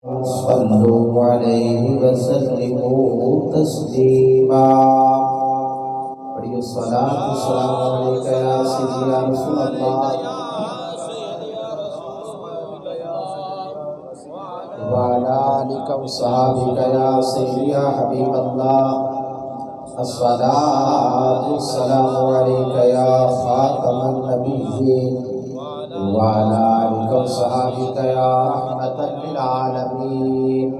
صلوا عليه وسلموا تسلیما۔ پڑھیے الصلاۃ والسلام علیک یا سیدی یا رسول اللہ وعلی آلک وصحابک یا سیدی یا حبیب اللہ۔ الصلاۃ والسلام علیک یا خاتم النبیین وعلی آلک وصحابک یا رحمۃ للعالمین۔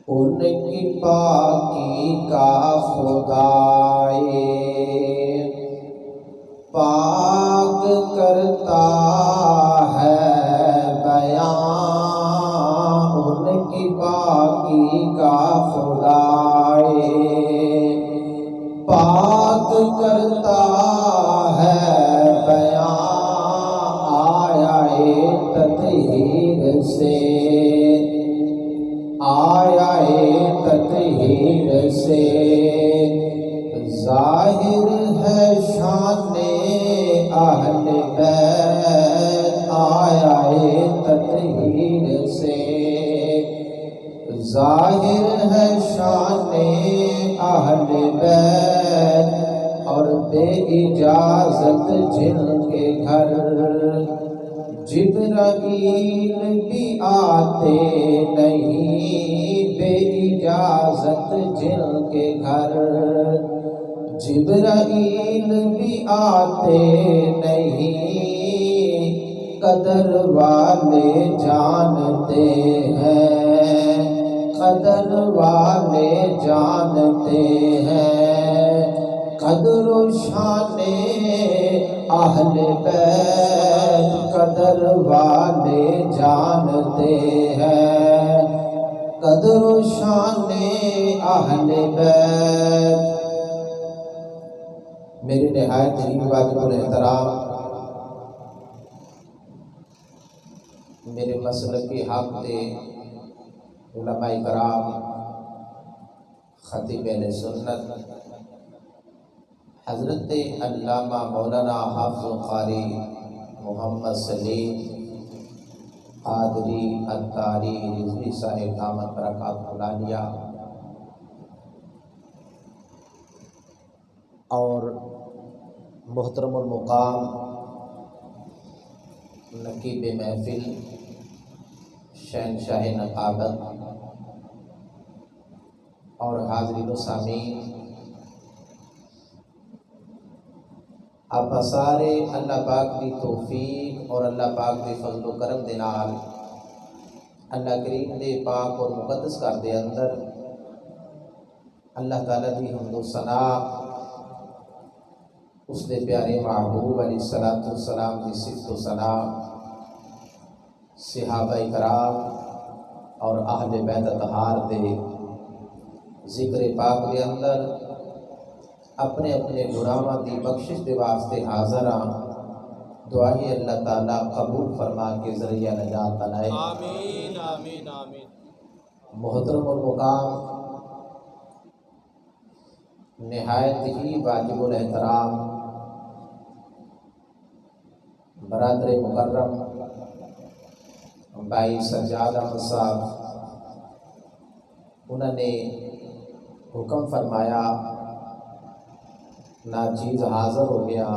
ان کی پاکی کا خدائے پاک کرتا ہے بیان، ان کی پاکی کا خدائے پاک کرتا ہے بیان، آیا تطہیر سے آیا تطہیر سے ظاہر ہے شان اہل بیت، آیا تطہیر سے ظاہر ہے شان اہل بیت، اور بے اجازت جن کے گھر جبرائیل بھی آتے نہیں، بے اجازت جن کے گھر جبرائیل بھی آتے نہیں، قدر والے جانتے ہیں، قدر والے جانتے ہیں، قدر و شان اہل بیت، قدر والے جانتے ہیں، قدر و شان اہل بیت۔ میرے نہایت ہی واجب الاحترام میرے مسلکی حق دے علماء کرام، خطیب اہل سنت حضرت علامہ مولانا حافظ قاری محمد سلیم قادری اتاری رضوی صاحب دامت برکاتہ العالیہ، اور محترم المقام نقیب محفل شہنشاہ نقابت، اور حاضرین و سامعین، آپ سارے اللہ پاک کی توفیق اور اللہ پاک کے فضل و کرم دے نال اللہ کریم دے پاک اور مقدس گھر دے اندر اللہ تعالیٰ دی حمد و ثنا، اس دے پیارے محبوب علیہ السلام دی صفت و ثنا، صحابہ کرام اور اہل بیت اطہار دے ذکر پاک دے اندر اپنے اپنے گناہاں دی بخشش دے واسطے حاضر ہاں۔ دعائی اللہ تعالیٰ قبول فرما کے ذریعہ نجات بنائے، آمین آمین آمین۔ محترم المقام نہایت ہی واجب الاحترام برادر مکرم بھائی سجاد احمد صاحب، انہوں نے حکم فرمایا، ناچیز حاضر ہو گیا،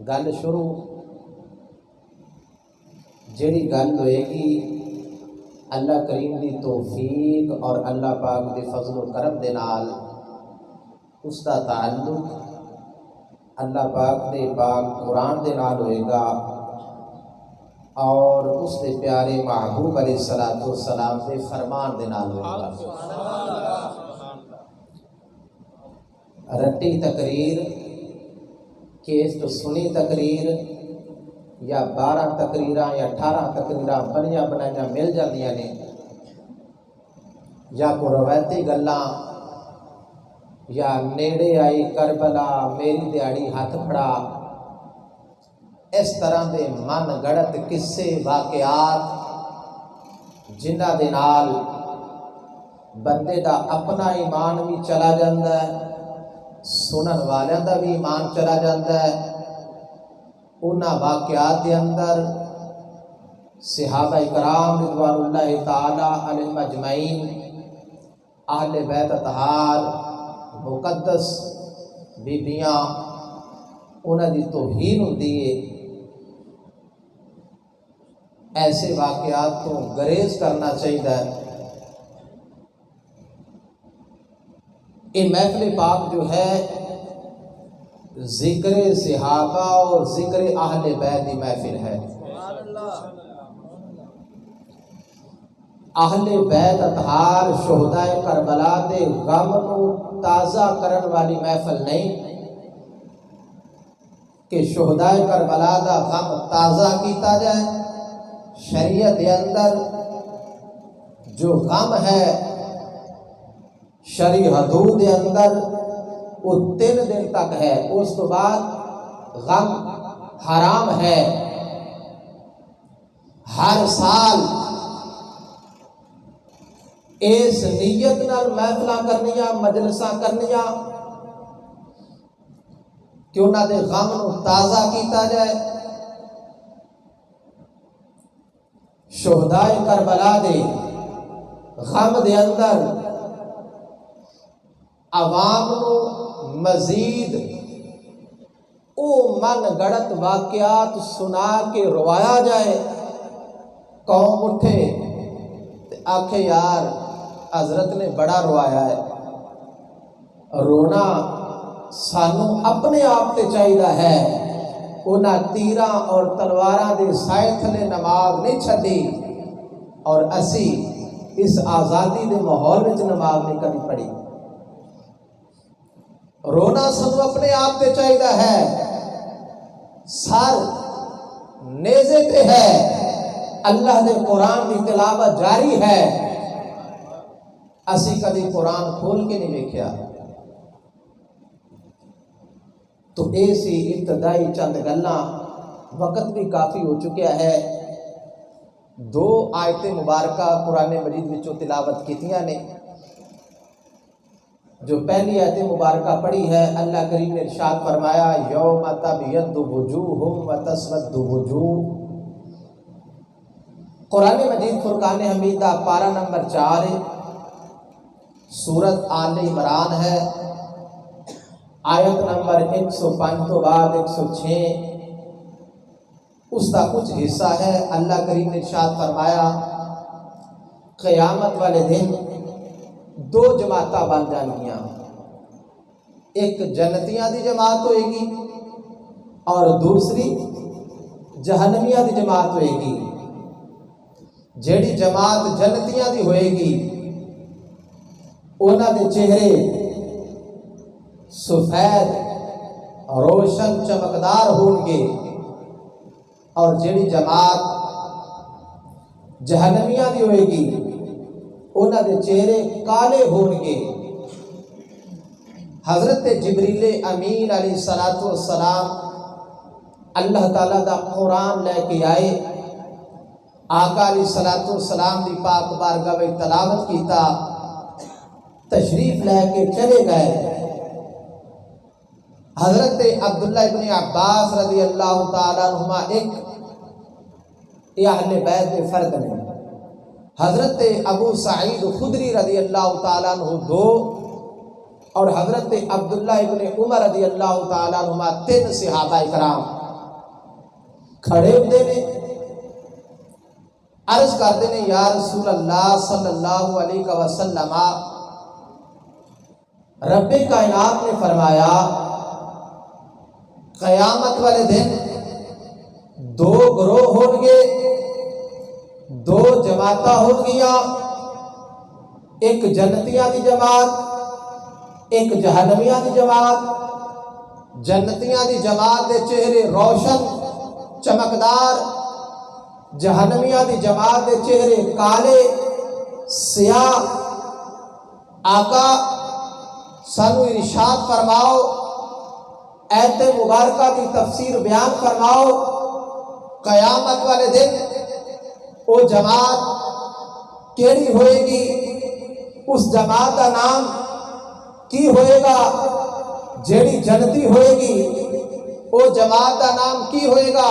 گل شروع جڑی گل ہوئے گی اللہ کریم دی توفیق اور اللہ پاک دی فضل و کرم دے نال، اس کا تعلق اللہ پاک دے پاک قرآن دے نال ہوئے گا، اور اس دے پیارے محبوب علیہ السلام دے فرمان دے نال ہوئے گا۔ رٹی تقریر، کیس تو سنی تقریر، یا 12 تقریراں یا 18 تقریراں بنیاں بنائیاں مل جاندیاں نے، یا کو روایتی گلاں، یا نیڑے آئی کربلا میری دیاڑی ہاتھ پھڑا، اس طرح دے من گڑت قصے واقعات جنہ دے نال بندے دا اپنا ایمان بھی چلا جاندہ ہے، سنن والیاں دا بھی ایمان چلا جاندہ ہے۔ انہاں واقعات دے اندر صحابہ کرام رضوان اللہ تعالی علیہم اجمعین، اہل بیت اطہار مقدس بیبیاں، انہاں دی توہین ہوندی ہے۔ ایسے واقعات تو گریز کرنا چاہیے۔ یہ محفل پاک جو ہے ذکر صحابہ اور ذکر اہل بیت کی محفل ہے۔ اہل بیت اطہار شہداء کربلا دے غم نو تازہ کرن والی محفل نہیں کہ شہداء کربلا دا غم تازہ کیتا جائے۔ شریعت دے اندر جو غم ہے شرعی حدود دے اندر وہ 3 دن تک ہے، اس تو بعد غم حرام ہے۔ ہر سال اس نیت نال محفلاں کرنیاں، مجلساں کرنیاں کہ انہاں دے غم نو تازہ کیتا جائے۔ شہداء کربلا دے غم دے اندر عوام نو مزید او من گڑت واقعات سنا کے روایا جائے۔ قوم اٹھے تے آکھے یار حضرت نے بڑا روایا ہے۔ رونا سانو اپنے آپ تے چاہیے ہے۔ انہاں تیراں اور تلواراں دے سائے تھلے نماز نہیں چھڈی اور اسی اس آزادی دے ماحول وچ نماز نہیں کبھی پڑھی۔ رونا سانو اپنے آپ تے چاہیے ہے۔ سر نیزے تے ہے، اللہ دے قرآن دی تلاوت جاری ہے، اسی کبھی قرآن کھول کے نہیں دیکھیا۔ تو ایسی ابتدائی چند گلاں، وقت بھی کافی ہو چکیا ہے۔ 2 آیت مبارکہ قرآن مجید وچوں تلاوت کیتیاں نے۔ جو پہلی آیت مبارکہ پڑھی ہے، اللہ کریم نے ارشاد فرمایا یوم تبیض وجوہ وتسود وجوہ۔ قرآن مجید فرقان حمیدہ پارہ نمبر 4 ہے، سورت آل عمران ہے، آیت نمبر 105 تو بعد 106 اس کا کچھ حصہ ہے۔ اللہ کریم نے ارشاد فرمایا قیامت والے دن 2 جماعتاں بن جان گیاں، ایک جنتیاں دی جماعت ہوئے گی اور دوسری جہنمیاں دی جماعت ہوئے گی۔ جیڑی جماعت جنتیاں دی ہوئے گی انہاں دے چہرے سفید روشن چمکدار ہوں گے، اور جیڑی جماعت جہنمیاں دی ہوئے گی انہاں دے چہرے کالے ہون گے۔ حضرت جبریل امین علیہ السلام اللہ تعالیٰ دا قرآن لے کے آئے، آقا علیہ السلام دی پاک بارگاہ وچ تلاوت کیتا، تشریف لے کے چلے گئے۔ حضرت عبداللہ ابن عباس رضی اللہ تعالیٰ عنہما ایک اہل بیت کے فرد نے، حضرت ابو سعید خدری رضی اللہ تعالیٰ عنہ 2 اور حضرت عبداللہ ابن عمر رضی اللہ تعالیٰ عنہما 3 صحابہ کرام کھڑے ہوتے ہیں، عرض کرتے ہیں یا رسول اللہ صلی اللہ علیہ وسلم، رب کائنات نے فرمایا قیامت والے دن 2 گروہ ہوں گے، 2 جماعتاں ہوں گیاں، ایک جنتیاں دی جماعت ایک جہنمیاں دی جماعت۔ جنتیاں دی جماعت دے چہرے روشن چمکدار، جہنمیاں دی جماعت دے چہرے کالے سیاہ۔ آقا سانو ارشاد فرماؤ، ایت مبارکہ کی تفسیر بیان فرماؤ، قیامت والے دن وہ جماعت کیڑی ہوئے گی، اس جماعت کا نام کی ہوئے گا؟ جیڑی جنتی ہوئے گی وہ جماعت کا نام کی ہوئے گا؟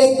1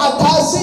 88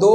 2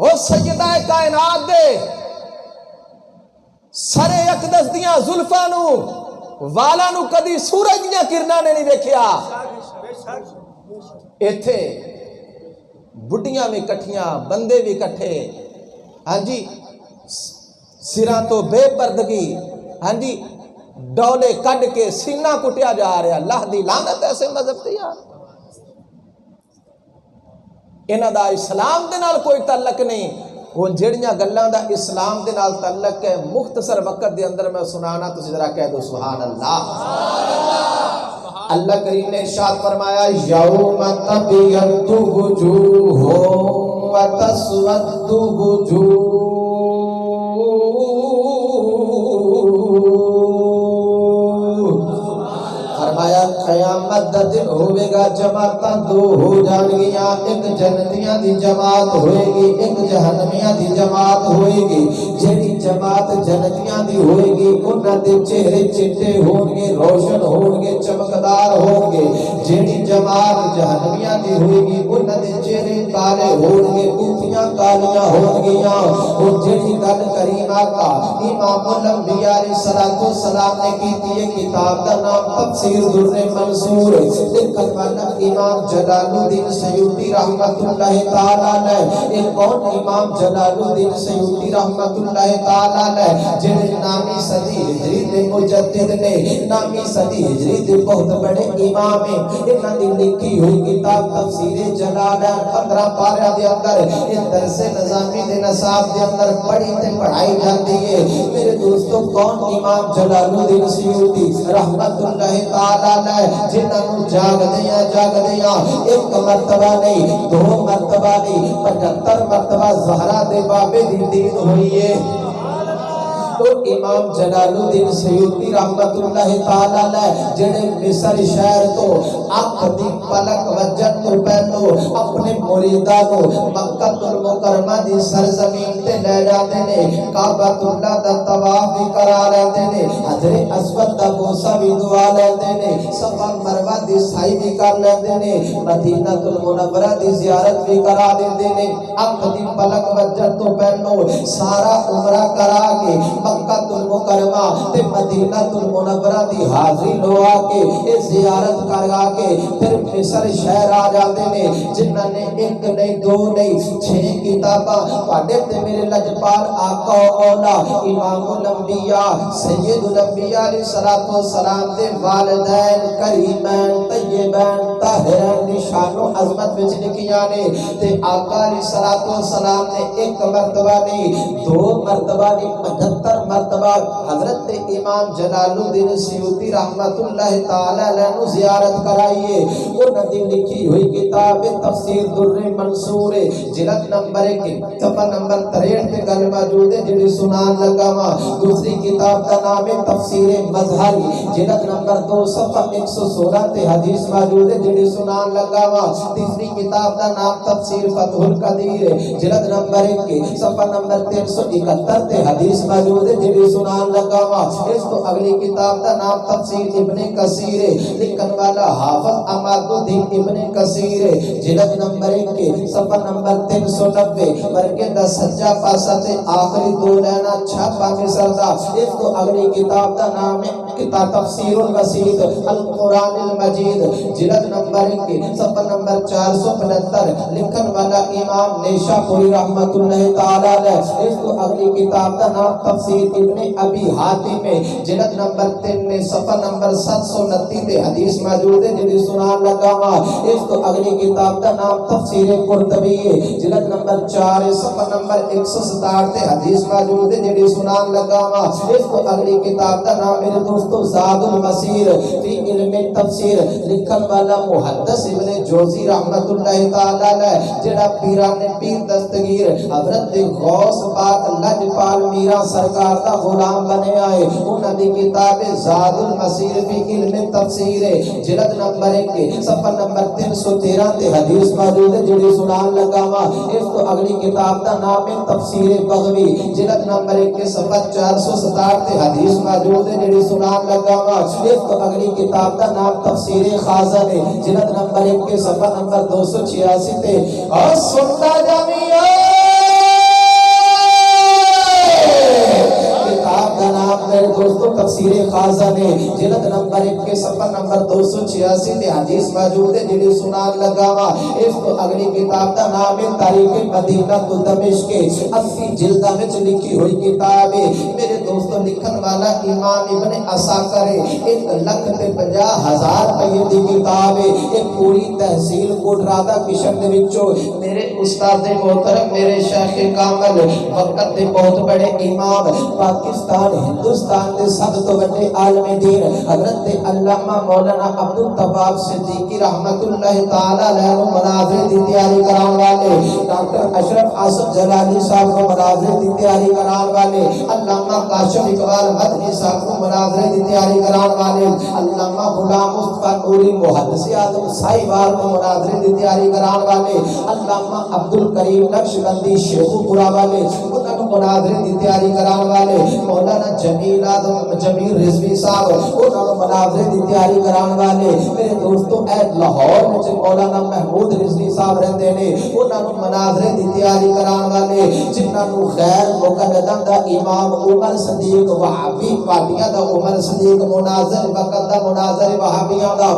او سیدہ کائنات دے سرے اقدس دیاں زلفاں نو والا نو کدی سورج دیاں کرناں نے نہیں دیکھیا ایتھے بڑھیاں بھی کٹھیاں بندے بھی کٹھے ہاں جی سراں تو بے پردگی ہاں جی ڈولے کڈ کے سینہ کٹیا جا رہا اللہ دی لعنت ایسے مذہب تے یار انہاں دا اسلام دے نال کوئی تعلق نہیں وہ جڑیاں گلاں دا اسلام دے نال تعلق ہے مختصر وقت دے اندر میں سنانا تسی ذرا کہہ دو سبحان اللہ اللہ کریم نے ارشاد فرمایا یوم تبیض وجوہ وتسود وجوہ فرمایا قیامت دا دن ہوئے گا جماعتاں دو ہو جان گیا ایک جنتیاں دی جماعت ہوئے گی ایک جہنمیاں دی جماعت ہوئے گی جیڑی جماعت جنتیاں دی ہوئے گی انہاں دے چہرے چٹے ہون گے روشن ہون گے چمکدار ہون گے جیڑی جماعت جہنمیاں دی ہوئے گی انہاں دے چہرے کالے ہون گے کوفیاں کالیاں ہون گیاں اور جیڑی گل کریم آقا امام الانبیاء علیہ السلام نے کی تھی کتاب دا نام تفسیر در منصور لکھن والا امام جلال الدین سیوطی رحمت اللہ تعالیٰ نے ایک کون امام جلال الدین سیوطی رحمت اللہ تعالیٰ نے جنہیں نامی صدی ہجری دے مجدد نے نامی صدی ہجری دے بہت بڑے امام ہیں انہاں دی لکھی ہوئی کتاب تفسیر جلال 15 پارہ دے اندر اس درس نظامی دے نصاب دے اندر پڑھی تے پڑھائی جاتی ہے میرے دوستوں کون امام جلال الدین سیوطی رحمت اللہ تعالیٰ نے جنہاں نو جاگ دیاں ایک مرتبہ نہیں دو مرتبہ نہیں 75 مرتبہ زہرا دے بابے دی دین ہوئی ہے تو امام جلال الدین سیوطی رحمت اللہ تعالیٰ نے جنہیں مصر شہر تو آنکھ دی پلک وجد تو پہلو اپنے مریدہ کو مکہ المکرمہ دی سرزمین تے لے جاتے نے کعبۃ اللہ دا طواف بھی کرا لیتے نے حجر اسود دا بوسہ بھی دعا لیتے نے صفا مروہ دی سعی بھی کر لیتے نے مدینہ المنورہ دی زیارت بھی کرا دیتے نے آنکھ دی پلک وجد تو پہلو سارا عمرہ کرا کے مکہ المکرمہ تے مدینہ المنورہ دی حاضری لوا کے اس زیارت کرا کے پھر مصر شہر آ جاتے نے جنہاں نے ایک نہیں دو نہیں 6 کتاباں پڑھے تے میرے لجپال آقا و اولا امام الانبیاء سید الانبیاء علیہ السلام دے والدین کریمین طیبین طاہرین دی شان و عظمت وچ لکھیاں نے تے آقا علیہ السلام نے ایک مرتبہ نہیں 2 مرتبہ نہیں 75 مرتبہ حضرت امام جلال الدین سیوطی رحمت اللہ تعالی علیہ زیارت کرائیے انہاں دی لکھی ہوئی کتاب تفسیر در منصور جلد نمبر 1 صفحہ نمبر 63 تے گل موجود ہے جڑی سنان لگا وا دوسری کتاب دا نام ہے تفسیر مظہری جلد نمبر 2 صفحہ 116 تے حدیث موجود ہے جڑی سنان لگا وا تیسری کتاب دا نام تفسیر فتح القدیر جلد نمبر 1 صفحہ نمبر 371 تے حدیث موجود ہے جڑی سنان لگا وا اس تو اگلی کتاب دا نام تفسیر ابن کثیر لکھن والا حافظ عماد الدین ابن کثیر جلد نمبر 1 صفحہ نمبر 390 ورگے دا سجا پاسا تے آخری 2 لینا چھاپا مصر دا اس تو اگلی کتاب دا نام ہے کتاب تفسیر الوسیط القرآن المجید جلد نمبر 1 صفحہ نمبر 475 لکھن والا امام نیشا پوری رحمت اللہ تعالی علیہ اس تو اگلی کتاب دا نام تفسیر ابن ابی حاتم جلد نمبر 3 میں صفحہ نمبر 729 تے حدیث موجود ہے جڑی سنان لگا وا اس تو اگلی کتاب دا نام تفسیر قرطبی جلد نمبر 4 صفحہ نمبر 167 تے حدیث موجود ہے جڑی سنان لگا وا اس تو اگلی کتاب دا نام میرے دوستو زاد المسیر فی علم تفسیر لکھن والا محدث ابن جوزی رحمت اللہ تعالی علیہ جڑا پیران پیر دستگیر حضرت غوث پاک لجپال میرا سرکار دا غلام بنے آئے انہاں دی کتاب زاد المسیر فی علم تفسیر جلد نمبر 1 صفحہ نمبر 313 تے حدیث موجود ہے جڑی سنان لگا وا اس تو اگلی کتاب دا نام ہے تفسیر بغوی جلد نمبر 1 صفحہ 467 تے حدیث موجود ہے جڑی سنان لگا وا اس تو اگلی کتاب دا نام تفسیر خازن جلد نمبر 1 صفحہ نمبر 286 تے اور سننا جميعا اندازہ نے جلد نمبر 1 کے صفحہ نمبر 286 تے حدیث موجود ہے جڑی سنان لگا وا اس تو اگلی کتاب دا نام ہے تاریخ مدینہ تو دمشق 80 جلداں وچ لکھی ہوئی کتاب ہے میرے دوستو لکھن والا امام ابن عساکر 1,50,000 روپے دی کتاب ہے ایک پوری تحصیل کوٹرادہ کشن دے وچوں میرے استاد محترم میرے شیخ کامل وقت دے بہت بڑے امام پاکستان ہندوستان دے سب تو بڑے عالم دین حضرت علامہ مولانا عبدالتواب صدیقی رحمت اللہ تعالی علیہ مناظرے دی تیاری کران والے ڈاکٹر اشرف آصف جلالی صاحب کو مناظرے دی تیاری کران والے علامہ کاشف اقبال مدنی صاحب کو مناظرے دی تیاری کران والے علامہ غلام مصطفی نوری محدث اعظم سائیوال کو مناظرے دی تیاری کران والے علامہ عبدالکریم نقشبندی شیخو پورا والے انہاں کو مناظرے دی تیاری کران والے مولانا جمیل رضوی صاحب انہاں کو مناظرے دی تیاری کران والے میرے دوستو اے لاہور وچ مولانا محمود رضوی صاحب رہندے نے انہاں کو مناظرے دی تیاری کران والے جنہاں کو غیر مقلداں دا امام عمر صدیق وہابی پارٹیاں دا عمر صدیق مناظر وقت دا مناظر وہابیاں دا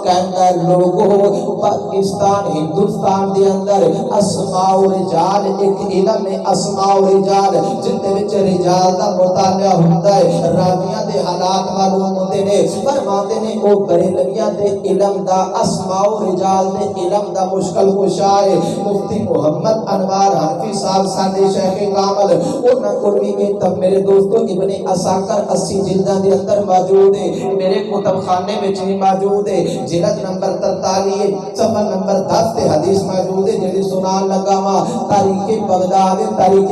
کہندا لوگوں پاکستان ہندوستان دے اندر اسماء و رجال ایک علم ہے اسماء و رجال جن دے وچ رجال دا مطالعہ ہوندا ہے راویاں دے حالات معلوم ہوندے نے فرماندے نے او بریلویاں دے علم دا اسماء و رجال دے علم دا مشکل کشا ہے مفتی محمد انوار حنفی صاحب ساڈے شیخ کامل انہاں کول وی تب میرے دوستو ابن عساکر 80 جلداں دے اندر موجود ہے میرے کتب خانے وچ بھی موجود ہے جلد نمبر 43 صفحہ نمبر 10 تے حدیث موجود ہے جڑی سنان لگا وا تاریخ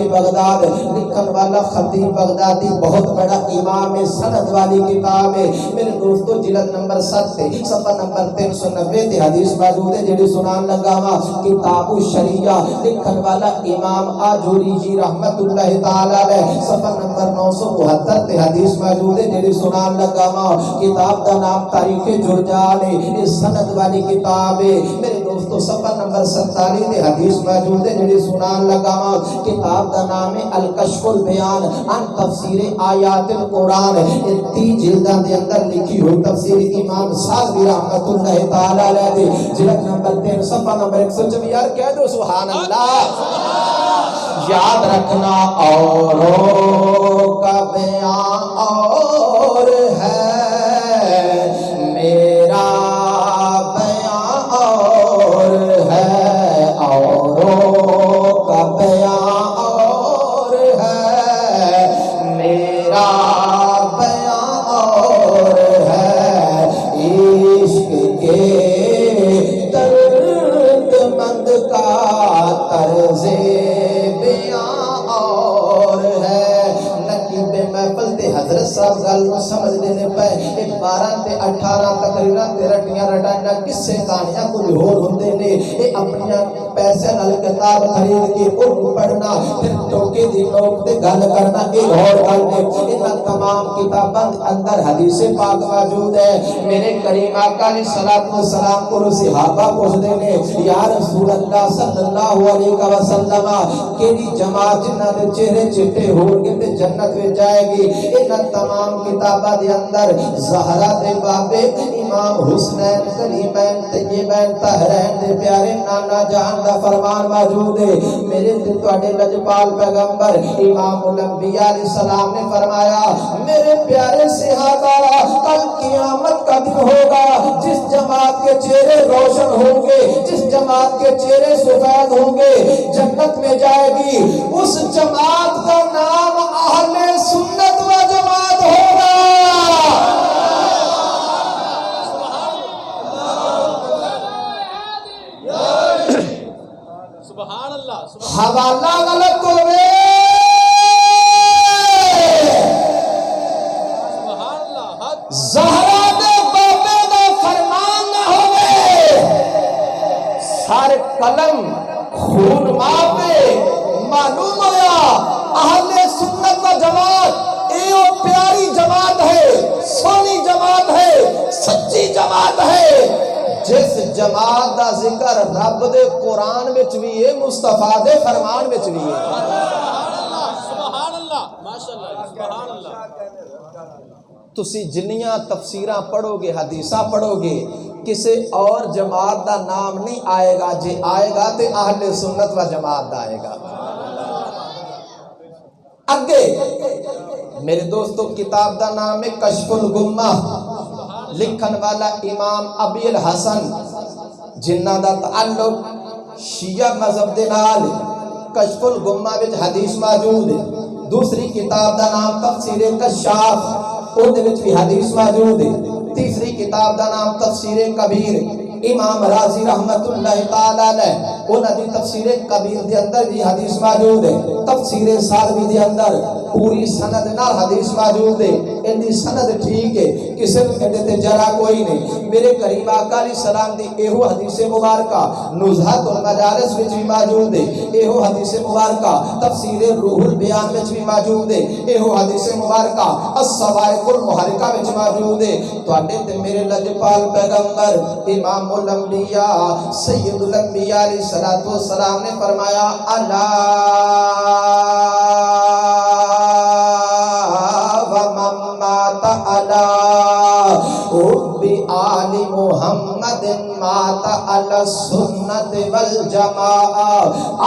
بغداد لکھن والا خطیب بغدادی بہت بڑا امام ہے سند والی کتاب ہے میرے دوستو جلد نمبر 7 تے صفحہ نمبر 390 تے حدیث موجود ہے جڑی سنان لگا وا کتاب الشریعہ لکھن والا امام آجوری جی رحمت اللہ تعالی علیہ صفحہ نمبر 972 تے حدیث موجود ہے جڑی سنان لگا وا کتاب دا نام تاریخ جرجان ہے اس سند والی کتاب ہے میرے دوستو صفحہ نمبر 47 تے حدیث موجود ہے جڑی سنان لگا وا کتاب دا نام ہے الکشف البیان عن تفسیر آیات القرآن 30 جلداں دے اندر لکھی ہوئی تفسیر امام سعدی رحمت اللہ تعالی علیہ دے جلد نمبر 3 صفحہ نمبر 126 یار کہہ دو سبحان اللہ یاد رکھنا اوروں کا بیان اور ہے میرا بیان اور ہے اوروں کا بیان اور ہے میرا بیان اور ہے عشق کے درد مند کا طرز بیان اور ہے نقیب محفل تے حضرت صاحب گل نو سمجھ دینے پے 12 تے 18 تقریراں تے رٹیاں رٹائیاں کسے کہانیاں کچھ ہور ہوندے نے اے اپنی پیسے نال کتاب خرید کے او پڑھنا پھر ٹوکے دی نوک تے گل کرنا اے اور گل نے انہاں تمام کتاباں دے اندر حدیث پاک موجود ہے میرے کریم آقا علیہ الصلوۃ والسلام کو صحابہ پوچھدے نے یا رسول اللہ صلی اللہ علیہ وسلم کیڑی جماعت جنہاں دے چہرے چٹے ہون گے تے جنت وچ جائے گی انہاں تمام کتاباں دے اندر زہرا دے بابے امام حسنین کریمین طیبین طاہرین دے پیارے نانا جان دا فرمان موجود ہے میرے دل تواڈے لجپال پیغمبر امام الانبیاء علیہ السلام نے فرمایا میرے پیارے صحابہ کل قیامت کا دن ہوگا جس جماعت کے چہرے روشن ہوں گے جس جماعت کے چہرے سفید ہوں گے جنت میں جائے گی اس جماعت کا نام اہل سنت و جماعت ہوگا سبحان اللہ حوالہ غلط ہوئے سبحان اللہ زہرا دے بابے دا فرمان نہ ہوئے سارے قلم خون ماپے معلوم ہویا اہل سنت و جماعت ایو پیاری جماعت ہے سونی جماعت ہے سچی جماعت ہے جس جماعت دا ذکر رب دے قرآن وچ بھی ہے مصطفیٰ دے فرمان وچ بھی ہے سبحان اللہ ماشاءاللہ سبحان اللہ تسی جنیاں تفسیراں پڑھو گے حدیثاں پڑھو گے کسی اور جماعت دا نام نہیں آئے گا، جے آئے گا تے اہل سنت و جماعت دا آئے گا۔ اگے میرے دوستو کتاب دا نام ہے کشف الغمہ، لکھن والا امام ابی الحسن جنہ دا تعلق شیعہ مذہب دے نال۔ کشف الغمہ وچ حدیث موجود ہے۔ دوسری کتاب دا نام تفسیر کشاف، اون دے وچ بھی حدیث موجود ہے۔ تیسری کتاب دا نام تفسیر کبیر، امام رازی رحمت اللہ تعالی علیہ انہاں دی تفسیر کبیر دے اندر بھی حدیث موجود ہے۔ تفسیر سالوی دے اندر پوری سند نال حدیث موجود ہے۔ ان دی سند ٹھیک ہے، کسی کہتے تے جرا کوئی نہیں۔ میرے قریب آقا علیہ السلام دی ایہو حدیث مبارکہ نزہت المجالس وچ بھی موجود ہے، ایہو حدیث مبارکہ تفسیر روح البیان وچ بھی موجود ہے، ایہو حدیث مبارکہ الصواعق المحرکہ وچ موجود ہے۔ تواڈے تے میرے لجپال پیغمبر امام الانبیاء سید الانبیاء علیہ الصلوۃ والسلام نے فرمایا الا ومن مات علی حب آل محمد مات علی السنت والجماعہ۔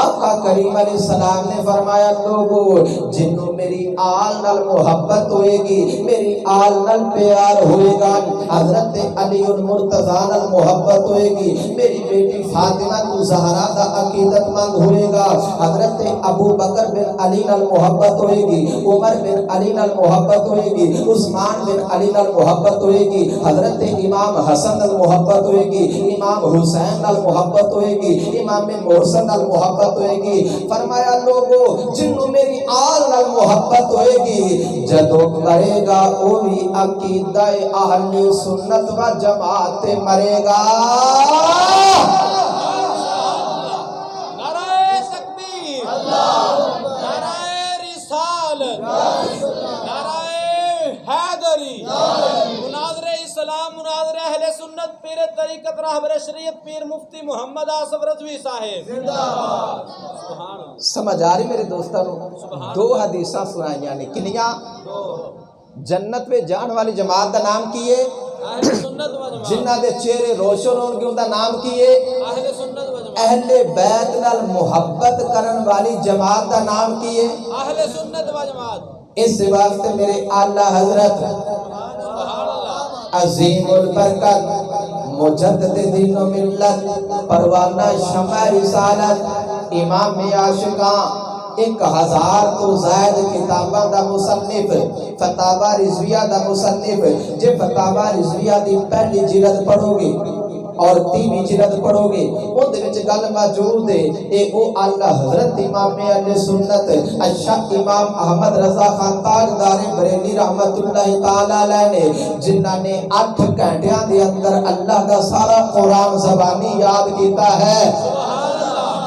آقا کریم علیہ السلام نے فرمایا لوگو جنہوں میری آل نال محبت ہوئے گی، میری آل نال پیار ہوئے گا، حضرت علی المرتضیٰ نال محبت ہوئے گی، میری بیٹی فاطمہ تو زہرا دا عقیدت مند ہوئے گا، حضرت ابو بکر بن علی نال محبت ہوئے گی، عمر بن علی نال محبت ہوئے گی، عثمان بن علی نال محبت ہوئے گی، حضرت امام حسن نال محبت ہوئے گی، امام حسین نال محبت ہوئے گی، امام محسن نال محبت ہوئے گی۔ فرمایا لوگو جنہوں میری آل نال محبت ہوئے گی جدو مرے گا وہ بھی عقیدہ اہل سنت و جماعت مرے گا۔ نعرہ تکبیر، نعرہ رسالت، نعرہ حیدری، مناظر اسلام، مناظر اہل سنت، پیر طریقت راہبر شریعت پیر مفتی محمد آصف رضوی صاحب۔ سمجھ آ رہی میرے دوستوں؟ دو حدیثاں سنائیاں نے کنیاں؟ جنت میں جان والی جماعت دا نام کیے اہل سنت و جماعت، جنہ دے چہرے روشن ہون گے ان دا نام کیے اہل سنت و جماعت، اہل بیت نال محبت کرن والی جماعت دا نام کیے اہل سنت و جماعت۔ اس واسطے میرے اعلیٰ حضرت سبحان اللہ، عظیم البرکت مجدد دین و ملت پروانہ شمع رسالت امام عاشقاں 1000 تو زائد کتاباں دا مصنف، فتاوی رضویہ دا مصنف، جے فتاوی رضویہ دی پہلی جلد پڑھو گے اور 3ویں جلد پڑھو گے ان دے وچ گل موجود ہے، اے او اعلیٰ حضرت امام اہل سنت شاہ امام احمد رضا خان تاجدار بریلی رحمت اللہ تعالی علیہ نے جنہاں نے 8 گھنٹیاں دے اندر اللہ کا سارا قرآن زبانی یاد کیتا ہے،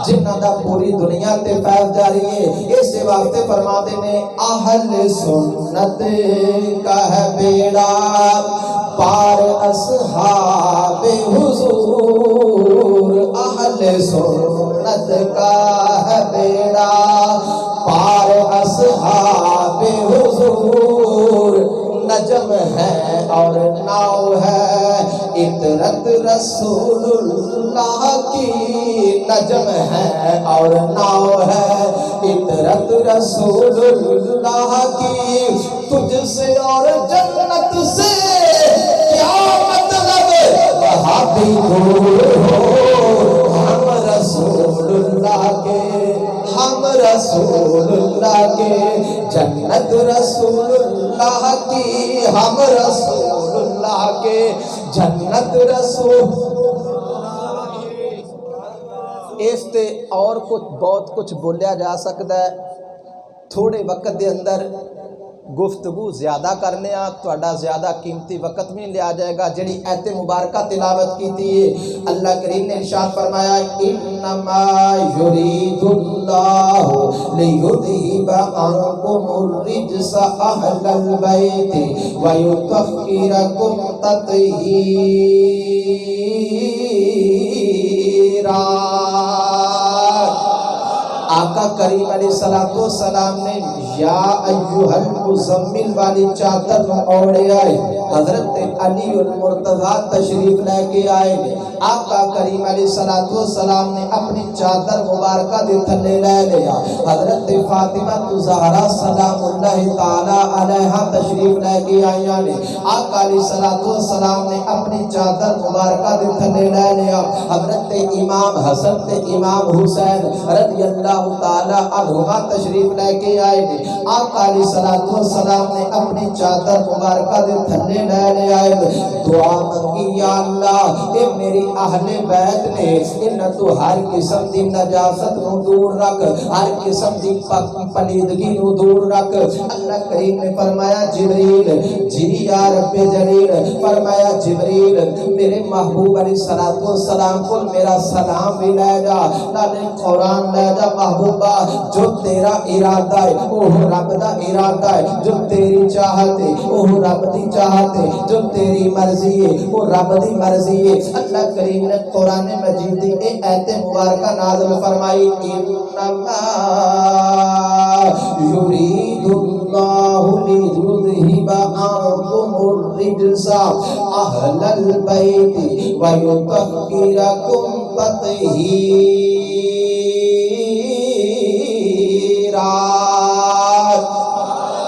جنہ دا پوری دنیا تے فیض جاری ہے۔ اس واسطے فرماتے نے اہل سنت کا ہے بیڑا پار اصحاب حضور، اہل سنت کا ہے بیڑا پار اصحاب حضور، نجم ہے اور ناؤ ہے اطرت رسول اللہ کی، نجم ہے اور ناؤ ہے اطرت رسول اللہ کی، تجھ سے اور جنت سے کیا مطلب وہاں بھی دور ہو، ہم رسول اللہ کے، ہم رسول اللہ کے، جنت رسول اللہ کی، ہم رسول اللہ کے، جنت رسول۔ اس تے اور کچھ بہت کچھ بولیا جا سکتا ہے، تھوڑے وقت دے اندر گفتگو زیادہ کرنے تھوڑا زیادہ قیمتی وقت بھی لیا جائے گا۔ جڑی ایت مبارکہ تلاوت کی تھی اللہ کریم نے ارشاد فرمایا انما یرید اللہ لیذہب عنکم الرجس اہل البیت ویطہرکم تطہیرا۔ آقا کریم علیہ السلام نے یا ایہل مزمل والی چادر اوڑے آئے، حضرت علی المرتضیٰ تشریف لے کے آئے، آقا کریم علیہ السلام نے اپنی چادر مبارکہ دے تھلے لے لیا، حضرت فاطمہ زہرا سلام اللہ تعالی علیہا تشریف لے کے آئیاں نے، آقا علیہ السلام نے اپنی چادر مبارکہ دے تھلے لے لیا، حضرت امام حسن تے امام حسین رضی اللہ تعالی عنہما تشریف لے کے آئے نے، آقا علیہ السلام نے اپنی چادر مبارکہ دے تھلے لے لے آئے، دعا منگی یا اللہ اے میری اہل بیت نے ان تو ہر قسم دی نجاست نو دور رکھ، ہر قسم دی پلیدگی نو دور رکھ۔ اللہ کریم نے فرمایا جبریل جی یا رب جلیل، فرمایا جبریل میرے محبوب علیہ السلام کو میرا سلام بھی لے جا، نالے قرآن لے جا محبوبہ، جو تیرا ارادہ ہے وہ رب دا ارادہ ہے، جو تیری چاہت ہے وہ رب دی چاہت ہے، جو تیری مرضی ہے وہ رب دی مرضی ہے۔ اللہ کریم نے قرآن مجید دی ایت مبارکہ نازل فرمائی انما یرید اللہ لیذہب عنکم الرجس اہل البیت ویطہرکم تطہیرا۔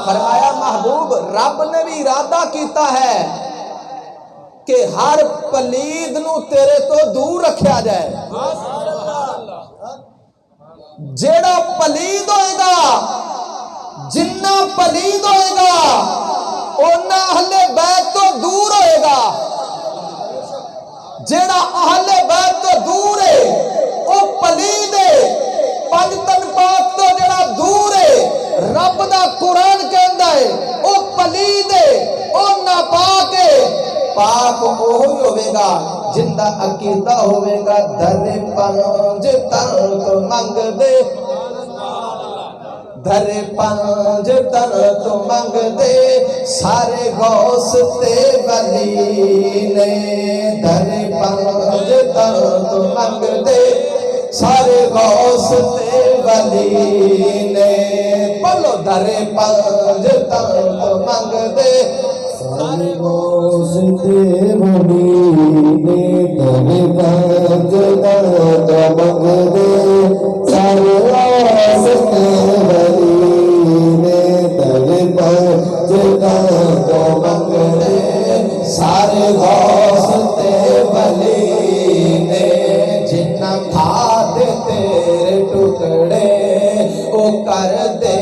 فرمایا محبوب رب نے بھی ارادہ کیتا ہے کہ ہر پلید نو تیرے تو دور رکھیا جائے، جیڑا پلید ہوئے گا جنہ پلید ہوئے گا اونا اہل بیت تو دور ہوئے گا، جیڑا اہل بیت تو دور ہے او پلید ہے، پنجتن پاک تو جیڑا دور ہے، رب دا قرآن کہندا ہے او پلید ہے، او ناپاک ہے، پاک اوہی ہوئے گا جندہ عقیدہ ہوئے گا در پنج تن تو منگ دے، در پنج تن تو منگ دے سارے غوث تے ولی نے، در پنج تن تو منگ دے سارے غوث تے ولی نے، پلو در پنج تن تو منگ دے سارے غوث تے ولی نے، در پنج تن تو منگ دے سارے غوث تے ولی نے، در پنج تن تو منگ دے سارے غوث تے ولی نے، جنہ کھا دے تیرے ٹکڑے او کر دے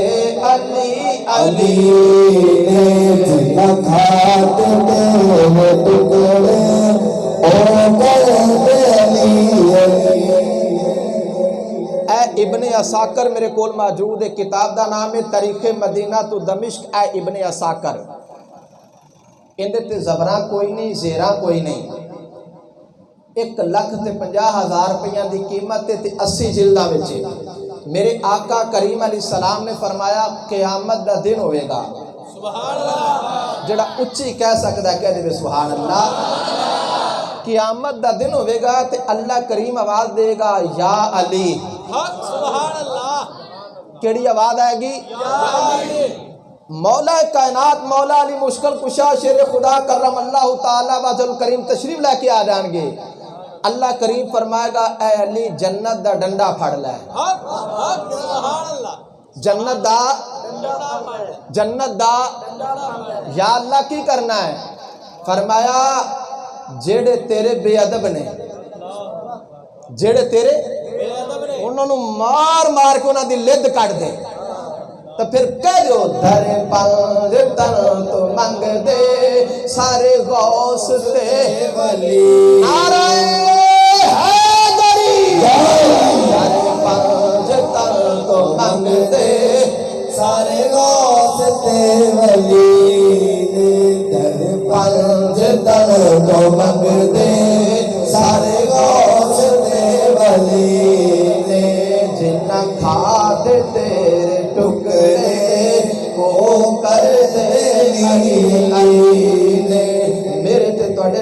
علی علی نے، جنہ کھا دے تیرے ٹکڑے او کر دے علی علی۔ اے ابن عساکر میرے کول موجود ہے، کتاب دا نام ہے تاریخ مدینہ تو دمشق، اے ابن عساکر، اندے تے زبراں کوئی نہیں زیراں کوئی نہیں، 1,50,000 روپیہ دی قیمت تے 80 جلدہ وچے۔ میرے آقا کریم علیہ السلام نے فرمایا قیامت دا دن ہوئے گا، سبحان اللہ، جڑا اچھی کہہ سکتا ہے کہہ دے سبحان اللہ، قیامت دا دن ہوئے گا تے اللہ کریم آواز دے گا یا علی، سبحان اللہ، کیڑی آواز آئے گی؟ یا علی، مولا کائنات مولا علی مشکل کشا شیر خدا کرم اللہ تعالیٰ وجل کریم تشریف لے کے آ جان گے، اللہ کریم فرمائے گا اے علی جنت دا ڈنڈا پھڑ لے، سبحان اللہ، جنت دا یا اللہ کی کرنا ہے؟ فرمایا جیڑے تیرے بے ادب نے، جیڑے تیرے انہوں نے مار مار کے انہوں دی لد کٹ دے، تو پھر کہہ دو در پنج تن تو منگ دے سارے غوث تے ولی، نعرہ حیدری، در پنج تن تو منگ دے سارے غوث تے ولی نے، در پنج تن تو منگ دے سارے غوث تے ولی نے، جنہ کھا دے تیرے ٹکڑے کو کر دے علی نے، میرے تے توڑے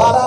12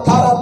18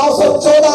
914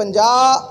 50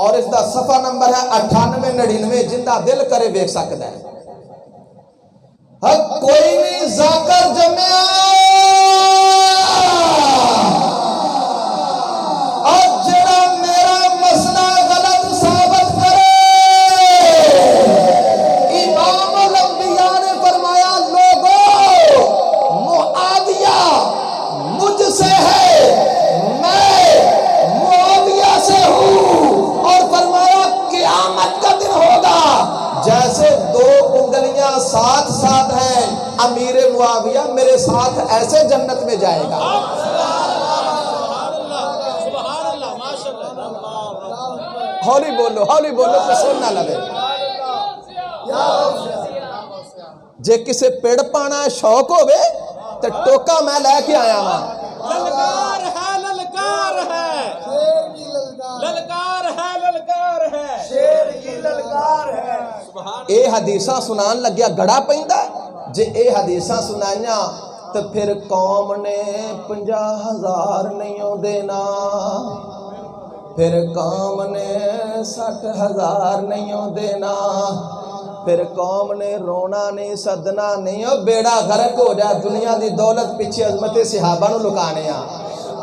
اور اس دا صفحہ نمبر ہے 9899 جندہ دل کرے دیکھ سکتا ہے. کوئی نہیں ذاکر جمعہ اور جڑا میرا مسئلہ غلط ثابت کرے. امام الانبیاء نے فرمایا لوگوں معاویہ مجھ سے ہے، میں معاویہ سے ہوں. اور فرمایا قیامت کا دن ہوگا جیسے دو انگلیاں ساتھ ساتھ ہیں، امیر معاویہ میرے ساتھ ایسے جنت میں جائے گا. ہولی بولو تو سن نہ لگے. جے کسے پیڑ پانا شوق ہوئے تو ٹوکا میں لے کے آیا ہاں. للکار ہے للکار ہے للکار ہے للکار ہے شیر کی للکار ہے. اے حدیثاں سنان لگیا گڑا پہندا ہے. جے اے حدیثاں سنائیاں تو پھر قوم نے 50,000 نہیں دینا، پھر قوم نے 60,000 نہیں دینا، پھر قوم نے رونا نہیں صدنا نہیں، بیڑا غرق ہو جائے. دنیا دی دولت پیچھے عظمت صحابہ نو لکانے آ.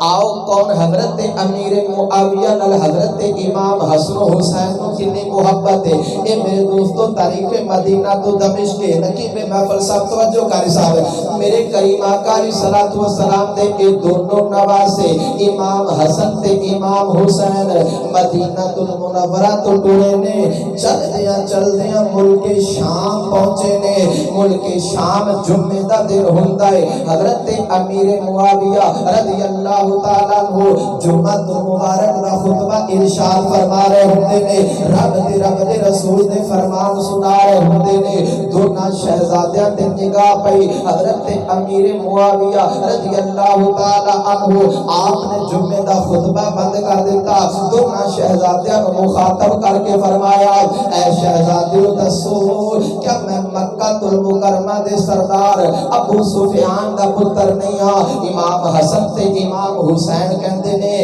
آؤ کون حضرت امیر معاویہ نال حضرت امام حسن و حسین نو کنی محبت ہے. اے میرے دوستو تاریخ مدینہ تو دمشق کے نقیب محفل صاحب توجہ کاری صاحب، میرے کریم آقا علیہ الصلوۃ والسلام دے اے دونوں نواسے امام حسن تے امام حسین مدینہ المنورہ تو ٹرے نے. چل دیاں ملک شام پہنچے نے. ملک شام جمعے دا دن ہوندا ہے. حضرت امیر معاویہ رضی اللہ تعالیٰ عنہ جمعہ مبارک دا خطبہ ارشاد فرما رہے ہوندے نے. رب دے رسول دے فرمان سنا رہے ہوندے نے. دونوں شہزادیاں تے نگاہ پئی. حضرت امیر معاویہ رضی اللہ تعالیٰ عنہ آپ نے جمعے دا خطبہ بند کر دیتا. دونوں شہزادیاں کو مخاطب کر کے فرمایا اے شہزادیوں دسو کیا میں مکہ المکرمہ دے سردار ابو سفیان دا پتر نہیں ہاں؟ امام حسن تے امام حسین کہندے نے